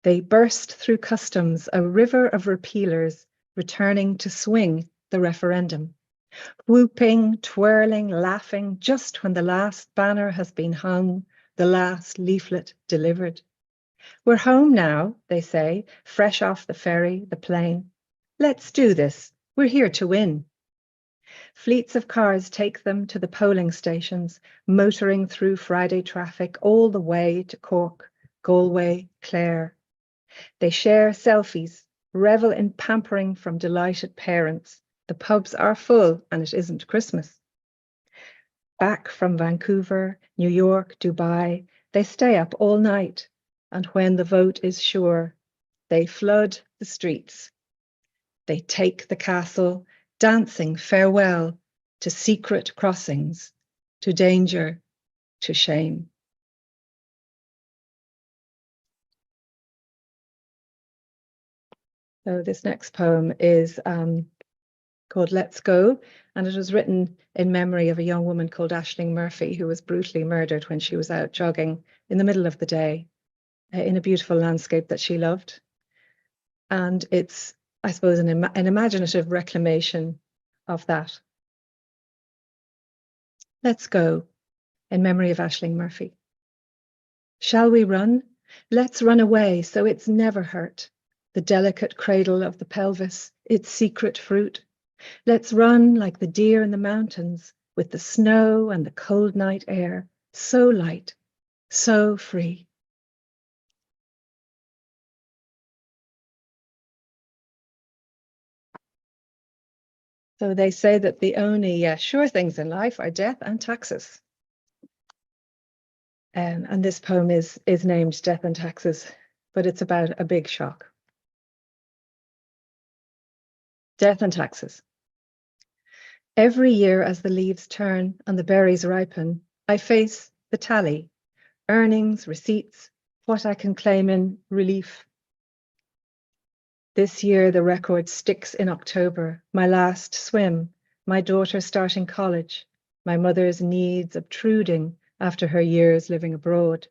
They burst through customs, a river of repealers returning to swing the referendum. Whooping, twirling, laughing, just when the last banner has been hung, the last leaflet delivered. We're home now, they say, fresh off the ferry, the plane. Let's do this. We're here to win. Fleets of cars take them to the polling stations, motoring through Friday traffic all the way to Cork, Galway, Clare. They share selfies, revel in pampering from delighted parents. The pubs are full and it isn't Christmas. Back from Vancouver, New York, Dubai, they stay up all night. And when the vote is sure, they flood the streets. They take the castle, dancing farewell to secret crossings, to danger, to shame. So this next poem is called Let's Go, and it was written in memory of a young woman called Aisling Murphy, who was brutally murdered when she was out jogging in the middle of the day in a beautiful landscape that she loved. And it's, I suppose, an imaginative reclamation of that. Let's go, in memory of Aisling Murphy. Shall we run? Let's run away so it's never hurt. The delicate cradle of the pelvis, its secret fruit. Let's run like the deer in the mountains, with the snow and the cold night air, so light, so free. So they say that the only sure things in life are death and taxes. And this poem is named Death and Taxes, but it's about a big shock. Death and taxes. Every year as the leaves turn and the berries ripen, I face the tally, earnings, receipts, what I can claim in relief. This year the record sticks in October, my last swim, my daughter starting college, my mother's needs obtruding after her years living abroad.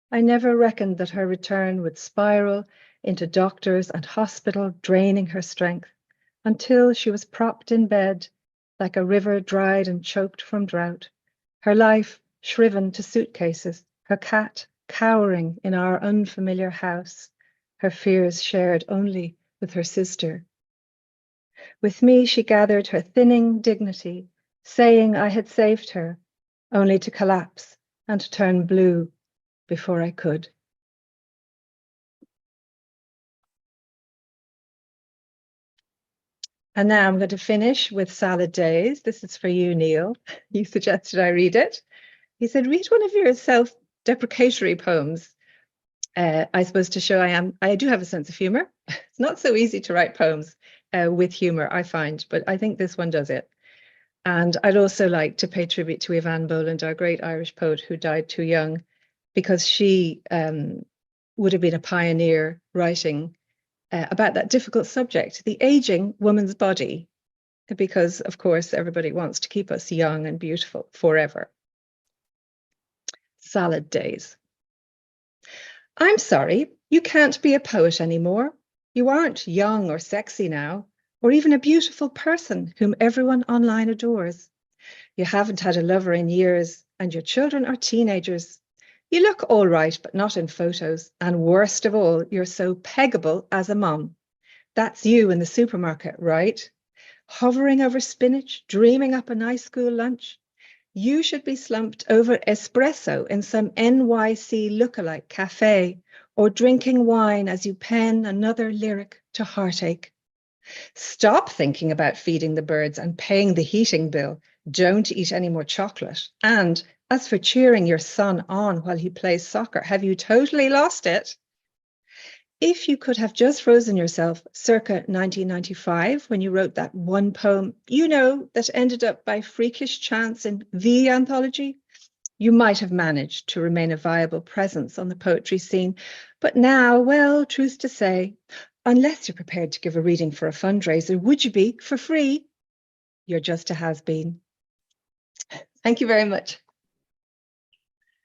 I never reckoned that her return would spiral into doctors and hospital, draining her strength, until she was propped in bed like a river dried and choked from drought, her life shriven to suitcases, her cat cowering in our unfamiliar house, her fears shared only with her sister. With me she gathered her thinning dignity, saying I had saved her, only to collapse and turn blue before I could. And now I'm going to finish with Salad Days. This is for you, Neil. You suggested I read it. He said, read one of your self-deprecatory poems. I suppose to show I do have a sense of humor. It's not so easy to write poems with humor, I find, but I think this one does it. And I'd also like to pay tribute to Yvonne Boland, our great Irish poet who died too young, because she would have been a pioneer writing about that difficult subject, the aging woman's body, because of course everybody wants to keep us young and beautiful forever. Salad Days. I'm sorry, you can't be a poet anymore. You aren't young or sexy now, or even a beautiful person whom everyone online adores. You haven't had a lover in years, and your children are teenagers. You look all right, but not in photos. And worst of all, you're so peggable as a mum. That's you in the supermarket, right? Hovering over spinach, dreaming up a nice school lunch. You should be slumped over espresso in some NYC lookalike cafe, or drinking wine as you pen another lyric to heartache. Stop thinking about feeding the birds and paying the heating bill. Don't eat any more chocolate. And as for cheering your son on while he plays soccer, have you totally lost it? If you could have just frozen yourself circa 1995 when you wrote that one poem, that ended up by freakish chance in the anthology, you might have managed to remain a viable presence on the poetry scene. But now, well, truth to say, unless you're prepared to give a reading for a fundraiser, would you be for free? You're just a has-been. Thank you very much.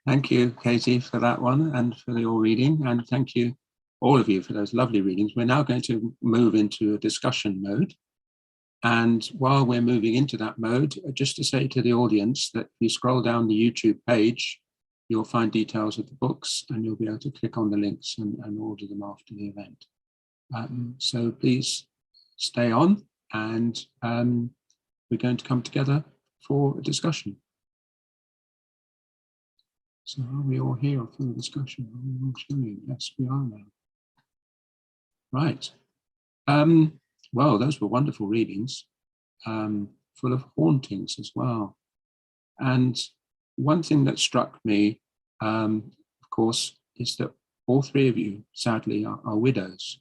Thank you, Katie, for that one and for your reading. And thank you, all of you, for those lovely readings. We're now going to move into a discussion mode. And while we're moving into that mode, just to say to the audience that if you scroll down the YouTube page, you'll find details of the books and you'll be able to click on the links and order them after the event. So please stay on, and we're going to come together for a discussion. So are we all here for the discussion? Are we all showing? Yes, we are now. Right. Well, those were wonderful readings, full of hauntings as well. And one thing that struck me, of course, is that all three of you, sadly, are widows.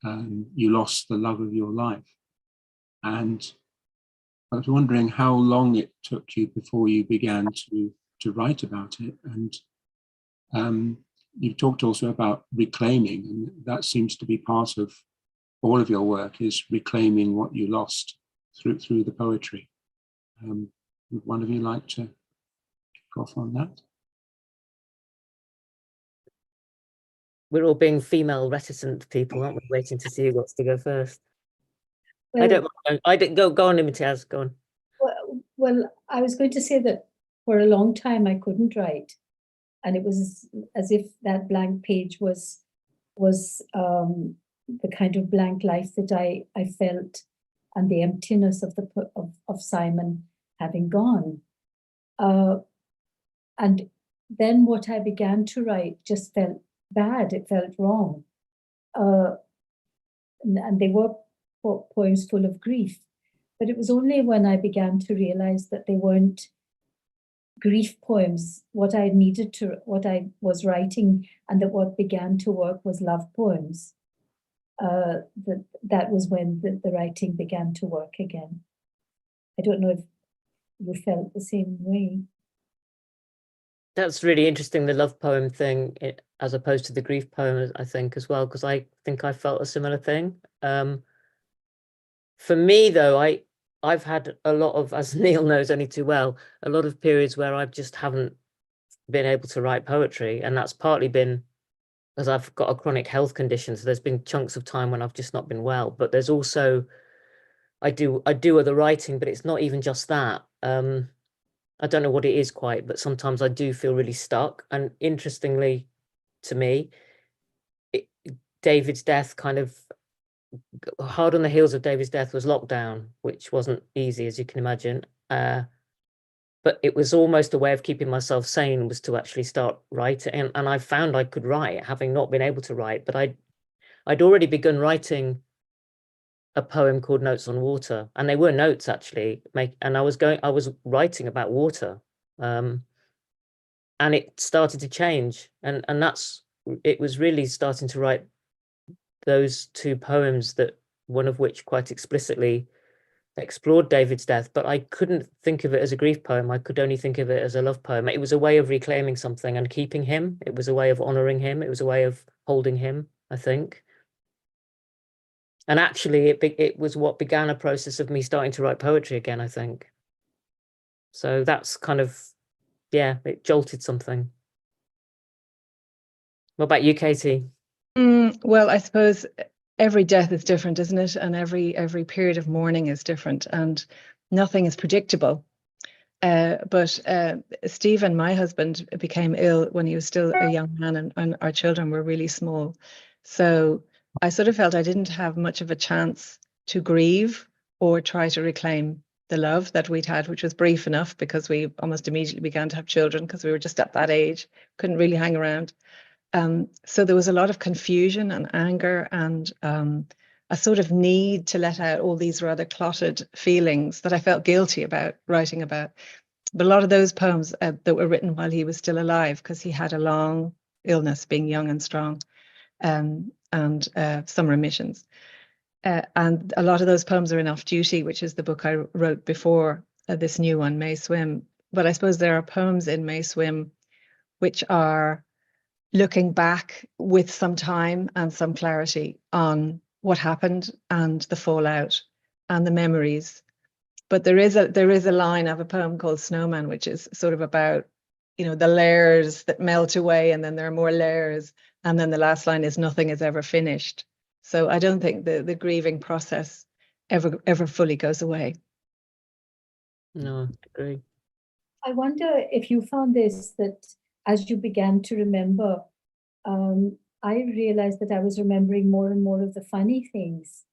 You lost the love of your life. And I was wondering how long it took you before you began to write about it. And you talked also about reclaiming, and that seems to be part of all of your work, is reclaiming what you lost through the poetry. Would one of you like to kick off on that? We're all being female reticent people, aren't we? Waiting to see who wants to go first. Well, I don't mind. I didn't go on, Imtiaz, go on. Well, I was going to say that for a long time I couldn't write. And it was as if that blank page was the kind of blank life that I felt, and the emptiness of Simon having gone. And then what I began to write just felt bad. It felt wrong. And they were poems full of grief. But it was only when I began to realize that they weren't grief poems, what I was writing, and that what began to work was love poems. That was when the writing began to work again. I don't know if you felt the same way. That's really interesting, the love poem thing, as opposed to the grief poem, I think, as well, because I think I felt a similar thing. For me, though, I've had a lot of, as Neil knows only too well, a lot of periods where I just haven't been able to write poetry. And that's partly been because I've got a chronic health condition. So there's been chunks of time when I've just not been well. But there's also, I do other writing, but it's not even just that. I don't know what it is quite, but sometimes I do feel really stuck. And interestingly, to me, David's death kind of, hard on the heels of David's death was lockdown, which wasn't easy, as you can imagine. But it was almost a way of keeping myself sane, was to actually start writing. And I found I could write, having not been able to write. But I'd already begun writing a poem called Notes on Water. And they were notes, actually. And I was writing about water. And it started to change. And it was really starting to write those two poems, that one of which quite explicitly explored David's death, but I couldn't think of it as a grief poem. I could only think of it as a love poem. It was a way of reclaiming something and keeping him. It was a way of honoring him. It was a way of holding him, I think. And actually, it was what began a process of me starting to write poetry again, I think. So that's kind of, yeah, it jolted something. What about you, Katie? Well, I suppose every death is different, isn't it? And every period of mourning is different, and nothing is predictable. But Stephen, my husband, became ill when he was still a young man, and our children were really small. So I sort of felt I didn't have much of a chance to grieve or try to reclaim the love that we'd had, which was brief enough because we almost immediately began to have children because we were just at that age, couldn't really hang around. So there was a lot of confusion and anger and a sort of need to let out all these rather clotted feelings that I felt guilty about writing about. But a lot of those poems that were written while he was still alive, because he had a long illness, being young and strong, and some remissions. And a lot of those poems are in Off Duty, which is the book I wrote before this new one, May Swim. But I suppose there are poems in May Swim which are looking back with some time and some clarity on what happened and the fallout and the memories. But there is a line of a poem called Snowman, which is sort of about, you know, the layers that melt away, and then there are more layers, and then the last line is nothing is ever finished. So I don't think the grieving process ever fully goes away. No, I agree. I wonder if you found this, that as you began to remember, I realized that I was remembering more and more of the funny things,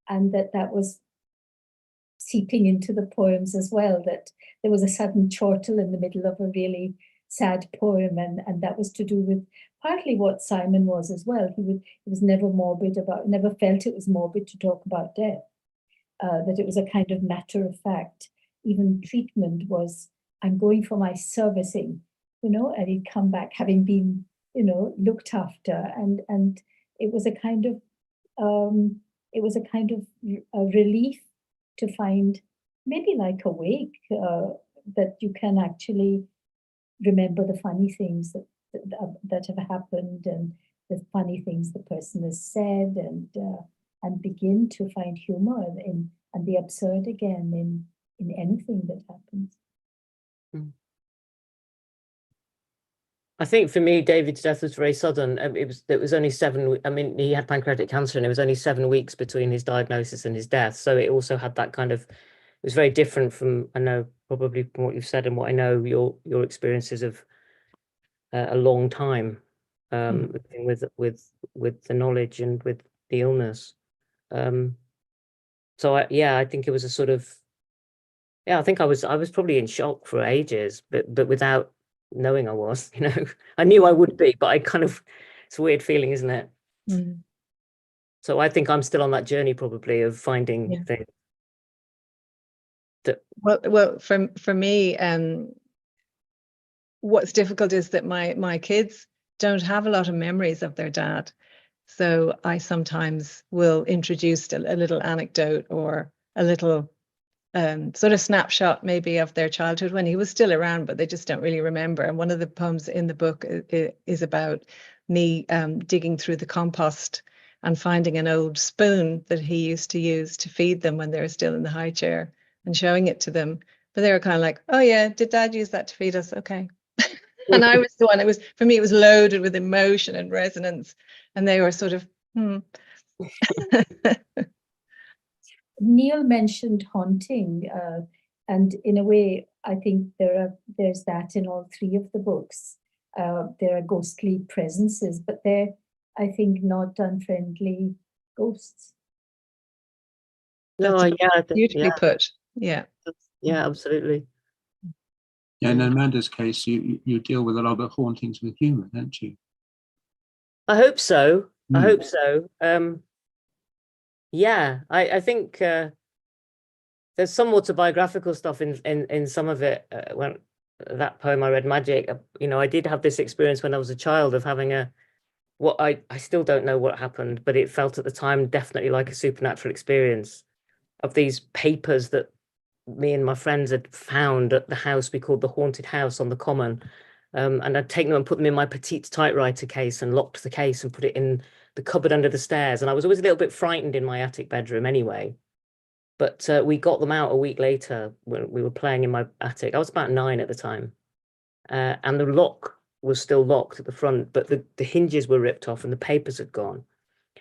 and that was seeping into the poems as well, that there was a sudden chortle in the middle of a really sad poem, and that was to do with partly what Simon was as well. He was never morbid about, never felt it was morbid to talk about death, that it was a kind of matter of fact. Even treatment was, I'm going for my servicing, you know, and he'd come back having been, you know, looked after, and it was a kind of a relief to find, maybe like a wake, that you can actually remember the funny things that have happened, and the funny things the person has said, and begin to find humor in, and the absurd again in anything that happens. I think for me, David's death was very sudden. It was only 7. I mean, he had pancreatic cancer, and it was only 7 weeks between his diagnosis and his death. So it also had that kind of. It was very different from, I know, probably from what you've said and what I know your experiences of a long time with the knowledge and with the illness. So I think it was a sort of. Yeah, I think I was probably in shock for ages, but without knowing I was, you know, I knew I would be, but I kind of, it's a weird feeling, isn't it? So I think I'm still on that journey probably of finding things. Well, for me, what's difficult is that my kids don't have a lot of memories of their dad. So I sometimes will introduce a little anecdote or a little sort of snapshot maybe of their childhood when he was still around, but they just don't really remember. And one of the poems in the book is about me digging through the compost and finding an old spoon that he used to use to feed them when they were still in the high chair, and showing it to them. But they were kind of like, oh yeah, did Dad use that to feed us? Okay. And I was the one, for me, it was loaded with emotion and resonance. And they were sort of, Neil mentioned haunting, and in a way, I think there's that in all 3 of the books. There are ghostly presences, but they're, I think, not unfriendly ghosts. No, beautifully put. Yeah, absolutely. Yeah, in Amanda's case, you deal with a lot of hauntings with humour, don't you? I hope so. I hope so. I think there's some autobiographical stuff in some of it. When that poem I read, Magic, you know, I did have this experience when I was a child of having what I still don't know what happened, but it felt at the time definitely like a supernatural experience of these papers that me and my friends had found at the house we called the Haunted House on the Common. And I'd taken them and put them in my petite typewriter case and locked the case and put it in the cupboard under the stairs. And I was always a little bit frightened in my attic bedroom anyway. But we got them out a week later when we were playing in my attic. I was about 9 at the time. And the lock was still locked at the front, but the hinges were ripped off and the papers had gone.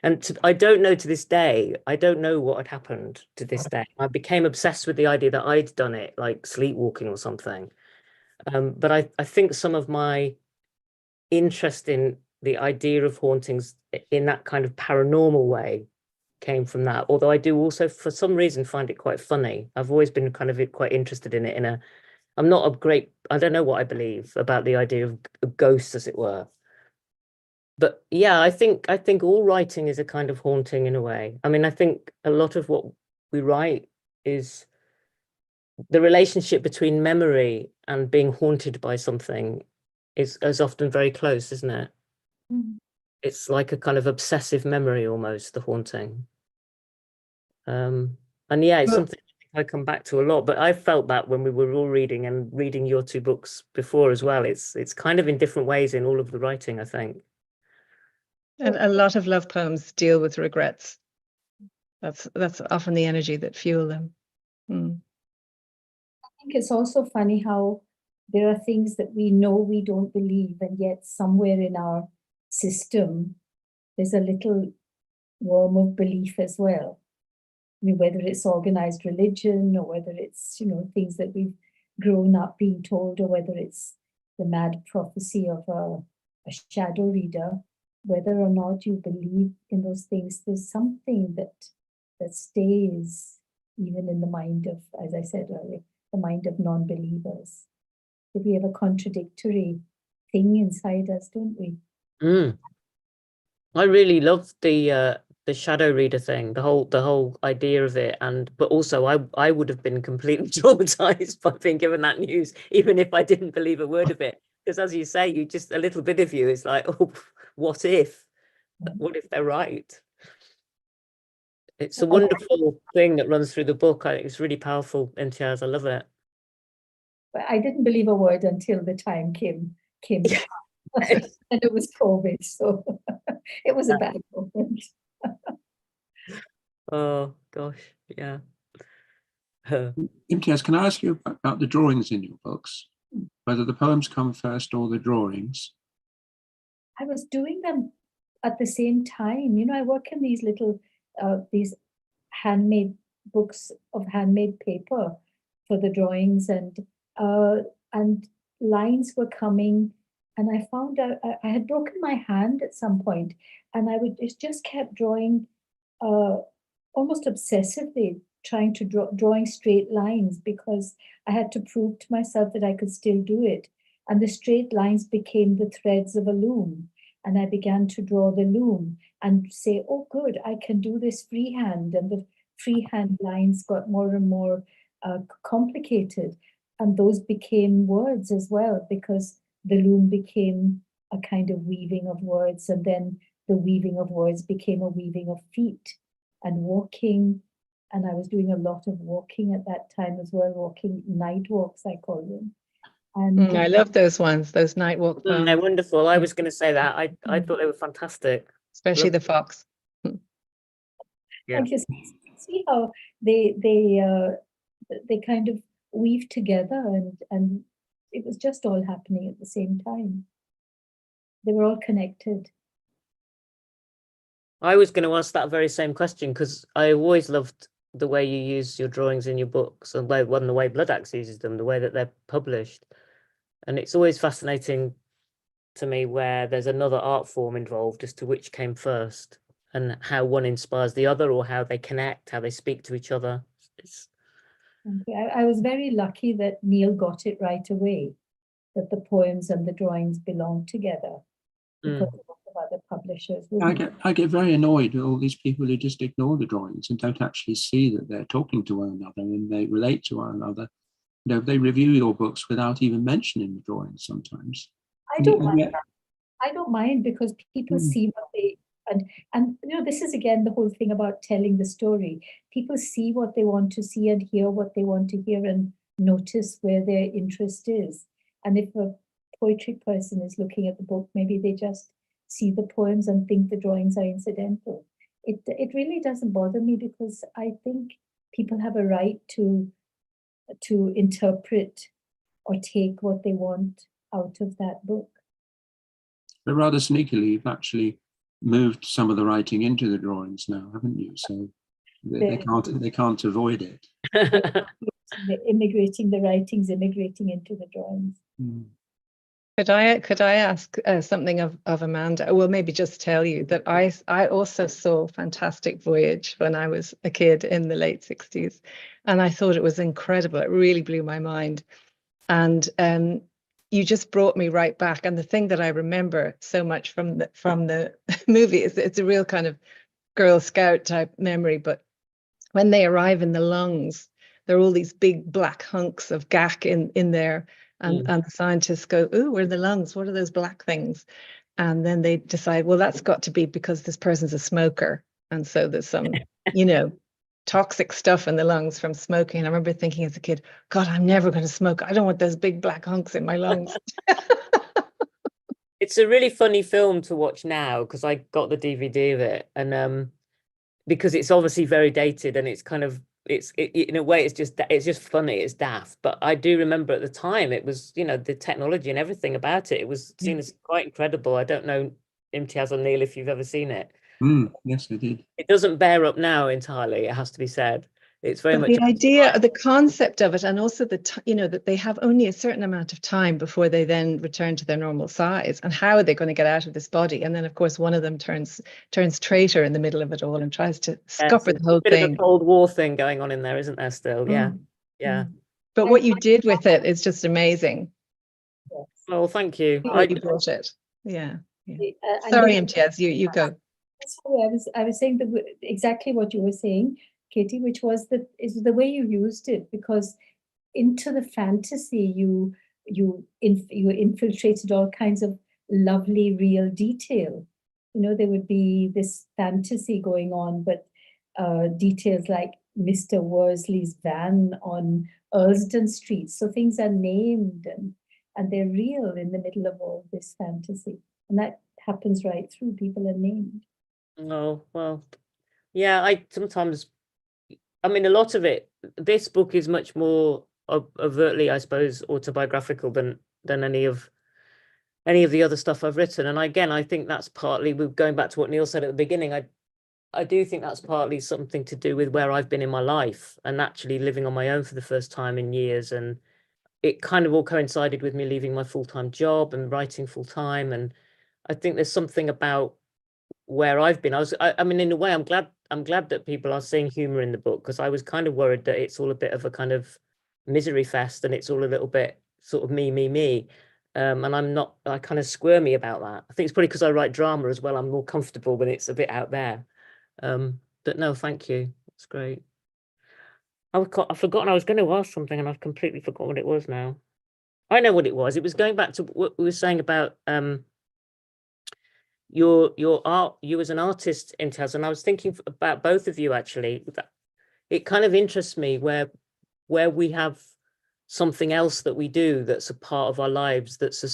And I don't know to this day, I don't know what had happened to this day. I became obsessed with the idea that I'd done it, like sleepwalking or something. But I think some of my interest in the idea of hauntings in that kind of paranormal way came from that. Although I do also, for some reason, find it quite funny. I've always been kind of quite interested in it. I'm not a great, I don't know what I believe about the idea of ghosts, as it were. But yeah, I think all writing is a kind of haunting in a way. I mean, I think a lot of what we write is the relationship between memory and being haunted by something is often very close, isn't it? Mm. It's like a kind of obsessive memory almost, the haunting. And yeah, it's something I come back to a lot, but I felt that when we were all reading your two books before as well. It's kind of in different ways in all of the writing, I think. And a lot of love poems deal with regrets. That's often the energy that fuel them. I think it's also funny how there are things that we know we don't believe, and yet somewhere in our system, there's a little worm of belief as well. I mean, whether it's organized religion or whether it's, things that we've grown up being told, or whether it's the mad prophecy of a shadow reader, whether or not you believe in those things, there's something that stays even in the mind of, as I said earlier, the mind of non-believers. That we have a contradictory thing inside us, don't we? I really loved the shadow reader thing, the whole idea of it, but also I would have been completely traumatized by being given that news, even if I didn't believe a word of it. Because as you say, you just, a little bit of you is like, oh, what if they're right? It's a wonderful thing that runs through the book. I think it's really powerful, Imtiaz. I love it. But I didn't believe a word until the time came. Yeah. And it was COVID, so it was a bad moment. Oh gosh, yeah. Imtiaz, can I ask you about the drawings in your books? Whether the poems come first or the drawings? I was doing them at the same time. I work in these little, these handmade books of handmade paper for the drawings, and lines were coming, and I found out I had broken my hand at some point, and it just kept drawing almost obsessively, trying to drawing straight lines, because I had to prove to myself that I could still do it. And the straight lines became the threads of a loom. And I began to draw the loom and say, oh, good, I can do this freehand. And the freehand lines got more and more complicated. And those became words as well, because the loom became a kind of weaving of words. And then the weaving of words became a weaving of feet and walking. And I was doing a lot of walking at that time as well, walking night walks, I call them. And I love those ones, those night walk poems. They're wonderful. I was going to say that. I thought they were fantastic. Especially the fox. Yeah. You see how they kind of weave together, and it was just all happening at the same time. They were all connected. I was going to ask that very same question, because I always loved the way you use your drawings in your books, and the way Bloodaxe uses them, the way that they're published. And it's always fascinating to me where there's another art form involved as to which came first and how one inspires the other, or how they connect, how they speak to each other. I was very lucky that Neil got it right away, that the poems and the drawings belonged together, because a lot of other publishers wouldn't. I get very annoyed with all these people who just ignore the drawings and don't actually see that they're talking to one another and they relate to one another. They review your books without even mentioning the drawings sometimes. I don't mind that. I don't mind, because people see what they, and this is again the whole thing about telling the story. People see what they want to see and hear what they want to hear, and notice where their interest is. And if a poetry person is looking at the book, maybe they just see the poems and think the drawings are incidental. It really doesn't bother me, because I think people have a right to interpret or take what they want out of that book. But rather sneakily, you've actually moved some of the writing into the drawings now, haven't you? So they can't avoid it. The writing's immigrating into the drawings. Could I ask something of Amanda? Well, maybe just tell you that I also saw Fantastic Voyage when I was a kid in the late 60s, and I thought it was incredible. It really blew my mind. And you just brought me right back. And the thing that I remember so much from the movie is it's a real kind of Girl Scout type memory. But when they arrive in the lungs, there are all these big black hunks of gack in there. And the scientists go, "Ooh, where are the lungs? What are those black things?" And then they decide, well, that's got to be because this person's a smoker. And so there's some, toxic stuff in the lungs from smoking. And I remember thinking as a kid, God, I'm never going to smoke. I don't want those big black hunks in my lungs. It's a really funny film to watch now because I got the DVD of it, and because it's obviously very dated and it's kind of in a way it's just funny, it's daft. But I do remember at the time it was, the technology and everything about it was seen as quite incredible. I don't know, Imtiaz or Neil, if you've ever seen it. Yes, I did. It doesn't bear up now entirely, it has to be said. It's very But much the idea, the concept of it, and also that they have only a certain amount of time before they then return to their normal size, and how are they going to get out of this body? And then, of course, one of them turns traitor in the middle of it all and tries to scupper the whole bit thing. of a Cold War thing going on in there, isn't there? Still, yeah. But what you did with it is just amazing. Yes. Well, thank you. You brought it. Yeah. Sorry, Imtiaz, you go. Sorry, I was saying exactly what you were saying, Katie, which was is the way you used it, because into the fantasy you infiltrated all kinds of lovely real detail. There would be this fantasy going on, but details like Mr. Worsley's van on Earlsdon Street. So things are named and they're real in the middle of all this fantasy. And that happens right through. People are named. Oh, well, yeah, a lot of it, this book is much more overtly, I suppose, autobiographical than any of the other stuff I've written. And again, I think that's partly, we're going back to what Neil said at the beginning, I do think that's partly something to do with where I've been in my life and actually living on my own for the first time in years. And it kind of all coincided with me leaving my full-time job and writing full-time. And I think there's something about where I've been. I mean, in a way, I'm glad that people are seeing humor in the book, because I was kind of worried that it's all a bit of a kind of misery fest and it's all a little bit sort of me. And I kind of squirmy about that. I think it's probably because I write drama as well. I'm more comfortable when it's a bit out there. But no, thank you. It's great. I've forgotten I was going to ask something and I've completely forgotten what it was now. I know what it was. It was going back to what we were saying about your art, you as an artist, Imtiaz, and I was thinking about both of you actually. It kind of interests me where we have something else that we do that's a part of our lives, that's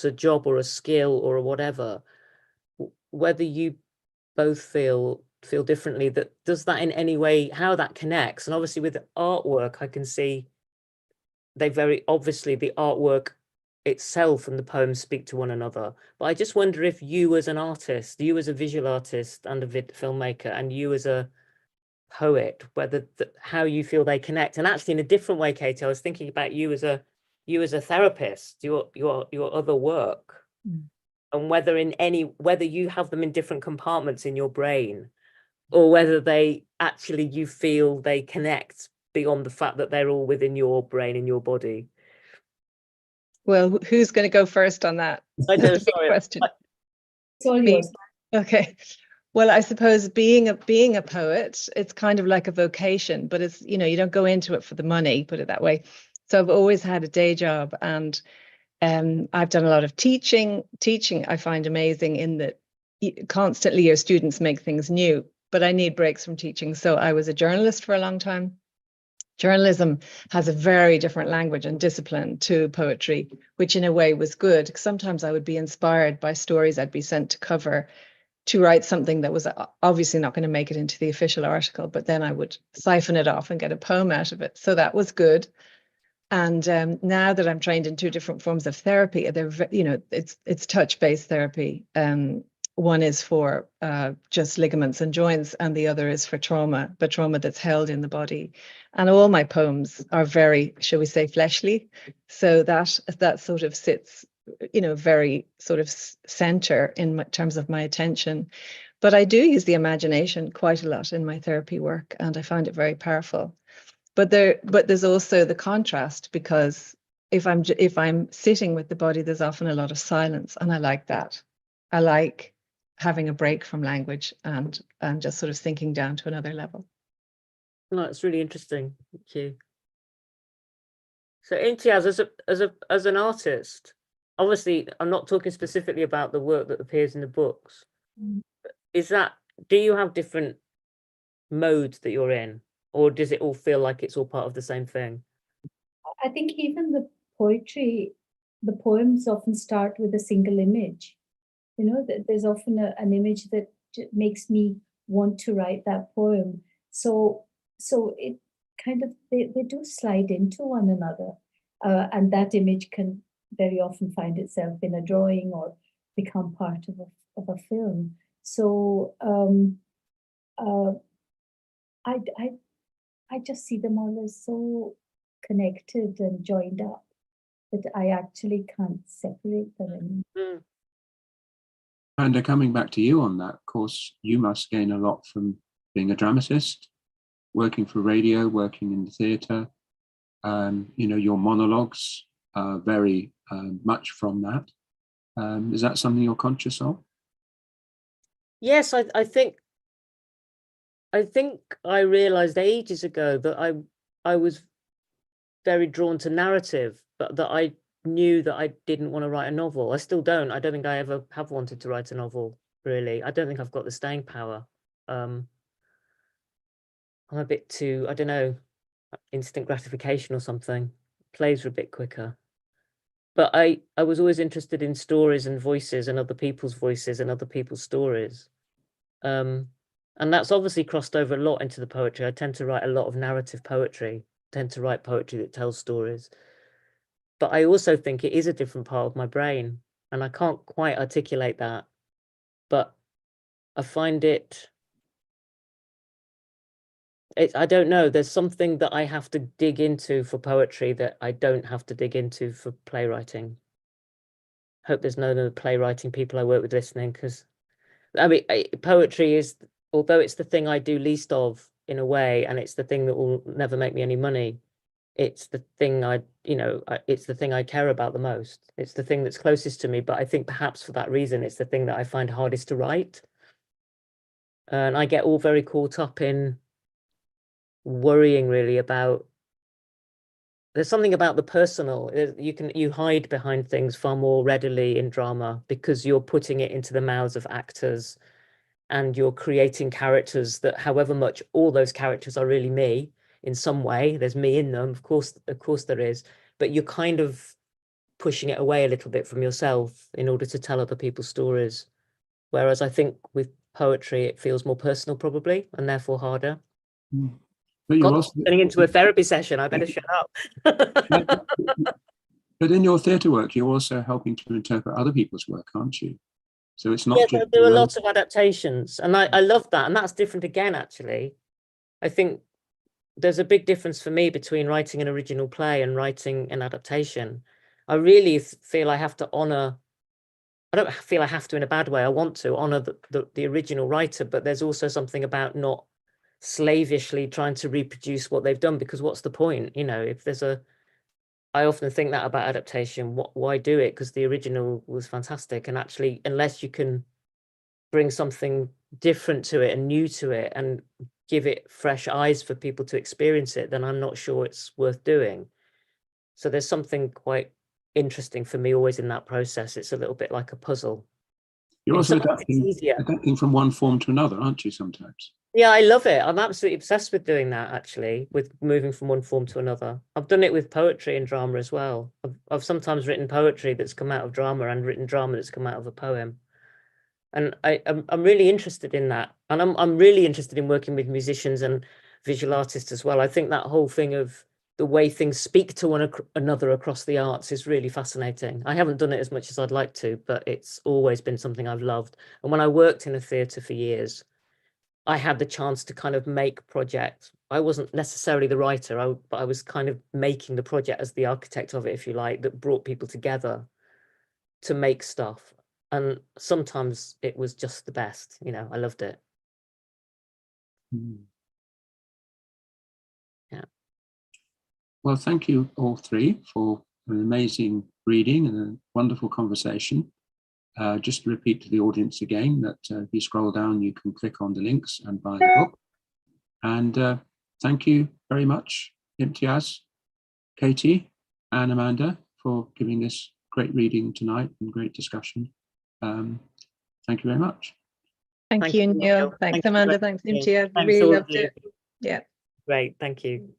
a job or a skill or a whatever. Whether you both feel differently, that does that in any way, how that connects. And obviously with artwork, I can see they very obviously, the artwork itself and the poems speak to one another. But I just wonder if you as an artist, you as a visual artist and a filmmaker, and you as a poet, whether how you feel they connect. And actually in a different way, Katie, I was thinking about you as a therapist, your other work, and whether you have them in different compartments in your brain, or whether you feel they connect beyond the fact that they're all within your brain and your body. Well, who's going to go first on that? I know, sorry. Question. It's all yours. Okay. Well, I suppose being a poet, it's kind of like a vocation, but it's, you don't go into it for the money, put it that way. So I've always had a day job, and I've done a lot of teaching. Teaching I find amazing in that constantly your students make things new, but I need breaks from teaching. So I was a journalist for a long time. Journalism has a very different language and discipline to poetry, which in a way was good. Sometimes I would be inspired by stories I'd be sent to cover to write something that was obviously not going to make it into the official article, but then I would siphon it off and get a poem out of it. So that was good. And now that I'm trained in two different forms of therapy, it's touch-based therapy. One is for just ligaments and joints, and the other is for trauma, but trauma that's held in the body. And all my poems are very, shall we say, fleshly. So that sort of sits very sort of center in terms of my attention. But I do use the imagination quite a lot in my therapy work, and I find it very powerful. But there's also the contrast, because if I'm sitting with the body, there's often a lot of silence, and I like that. I like having a break from language and just sort of sinking down to another level. No, it's really interesting. Thank you. So Imtiaz, as an artist, obviously I'm not talking specifically about the work that appears in the books. Do you have different modes that you're in, or does it all feel like it's all part of the same thing? I think even the poetry, the poems often start with a single image. There's often an image that makes me want to write that poem. So it kind of, they do slide into one another. And that image can very often find itself in a drawing or become part of a film. So I just see them all as so connected and joined up that I actually can't separate them anymore. And coming back to you on that, of course, you must gain a lot from being a dramatist, working for radio, working in the theatre. Your monologues are very much from that. Is that something you're conscious of? Yes, I think I realized ages ago that I was very drawn to narrative, but that I knew that I didn't want to write a novel. I still don't. I don't think I ever have wanted to write a novel, really. I don't think I've got the staying power. I'm a bit too, I don't know, instant gratification or something. Plays are a bit quicker. But I was always interested in stories and voices and other people's voices and other people's stories. And that's obviously crossed over a lot into the poetry. I tend to write a lot of narrative poetry, tend to write poetry that tells stories. But I also think it is a different part of my brain, and I can't quite articulate that. But I find I don't know, there's something that I have to dig into for poetry that I don't have to dig into for playwriting. Hope there's no other playwriting people I work with listening, because I mean, poetry is, although it's the thing I do least of in a way, and it's the thing that will never make me any money, it's the thing it's the thing I care about the most. It's the thing that's closest to me, but I think perhaps for that reason, it's the thing that I find hardest to write. And I get all very caught up in worrying really about, there's something about the personal. You hide behind things far more readily in drama because you're putting it into the mouths of actors and you're creating characters that, however much all those characters are really me in some way, there's me in them, of course there is, but you're kind of pushing it away a little bit from yourself in order to tell other people's stories. Whereas I think with poetry, it feels more personal probably, and therefore harder. But you're also turning into a therapy session. I better shut up. But in your theatre work, you're also helping to interpret other people's work, aren't you? So it's not just there are lots of adaptations, and I love that, and that's different again. Actually, I think there's a big difference for me between writing an original play and writing an adaptation. I really feel I have to honor. I don't feel I have to in a bad way. I want to honor the original writer, but there's also something about not slavishly trying to reproduce what they've done, because what's the point? If there's I often think that about adaptation. Why do it? Because the original was fantastic, and actually, unless you can bring something different to it and new to it and give it fresh eyes for people to experience it, then I'm not sure it's worth doing. So there's something quite interesting for me always in that process. It's a little bit like a puzzle. You're also adapting from one form to another, aren't you, sometimes? Yeah, I love it. I'm absolutely obsessed with doing that, actually, with moving from one form to another. I've done it with poetry and drama as well. I've sometimes written poetry that's come out of drama and written drama that's come out of a poem. And I'm really interested in that. And I'm really interested in working with musicians and visual artists as well. I think that whole thing of the way things speak to one another across the arts is really fascinating. I haven't done it as much as I'd like to, but it's always been something I've loved. And when I worked in a theatre for years, I had the chance to kind of make projects. I wasn't necessarily the writer, but I was kind of making the project as the architect of it, if you like, that brought people together. to make stuff. And sometimes it was just the best, you know, I loved it. Yeah. Well, thank you all three for an amazing reading and a wonderful conversation. Just to repeat to the audience again that if you scroll down, you can click on the links and buy the book. And thank you very much, Imtiaz, Katie, and Amanda, for giving this great reading tonight and great discussion. Thank you very much. Thank you, Neil. Thanks, Amanda. Thanks, Imtiaz. Thanks Really all loved of you. it. Yeah. Great, thank you.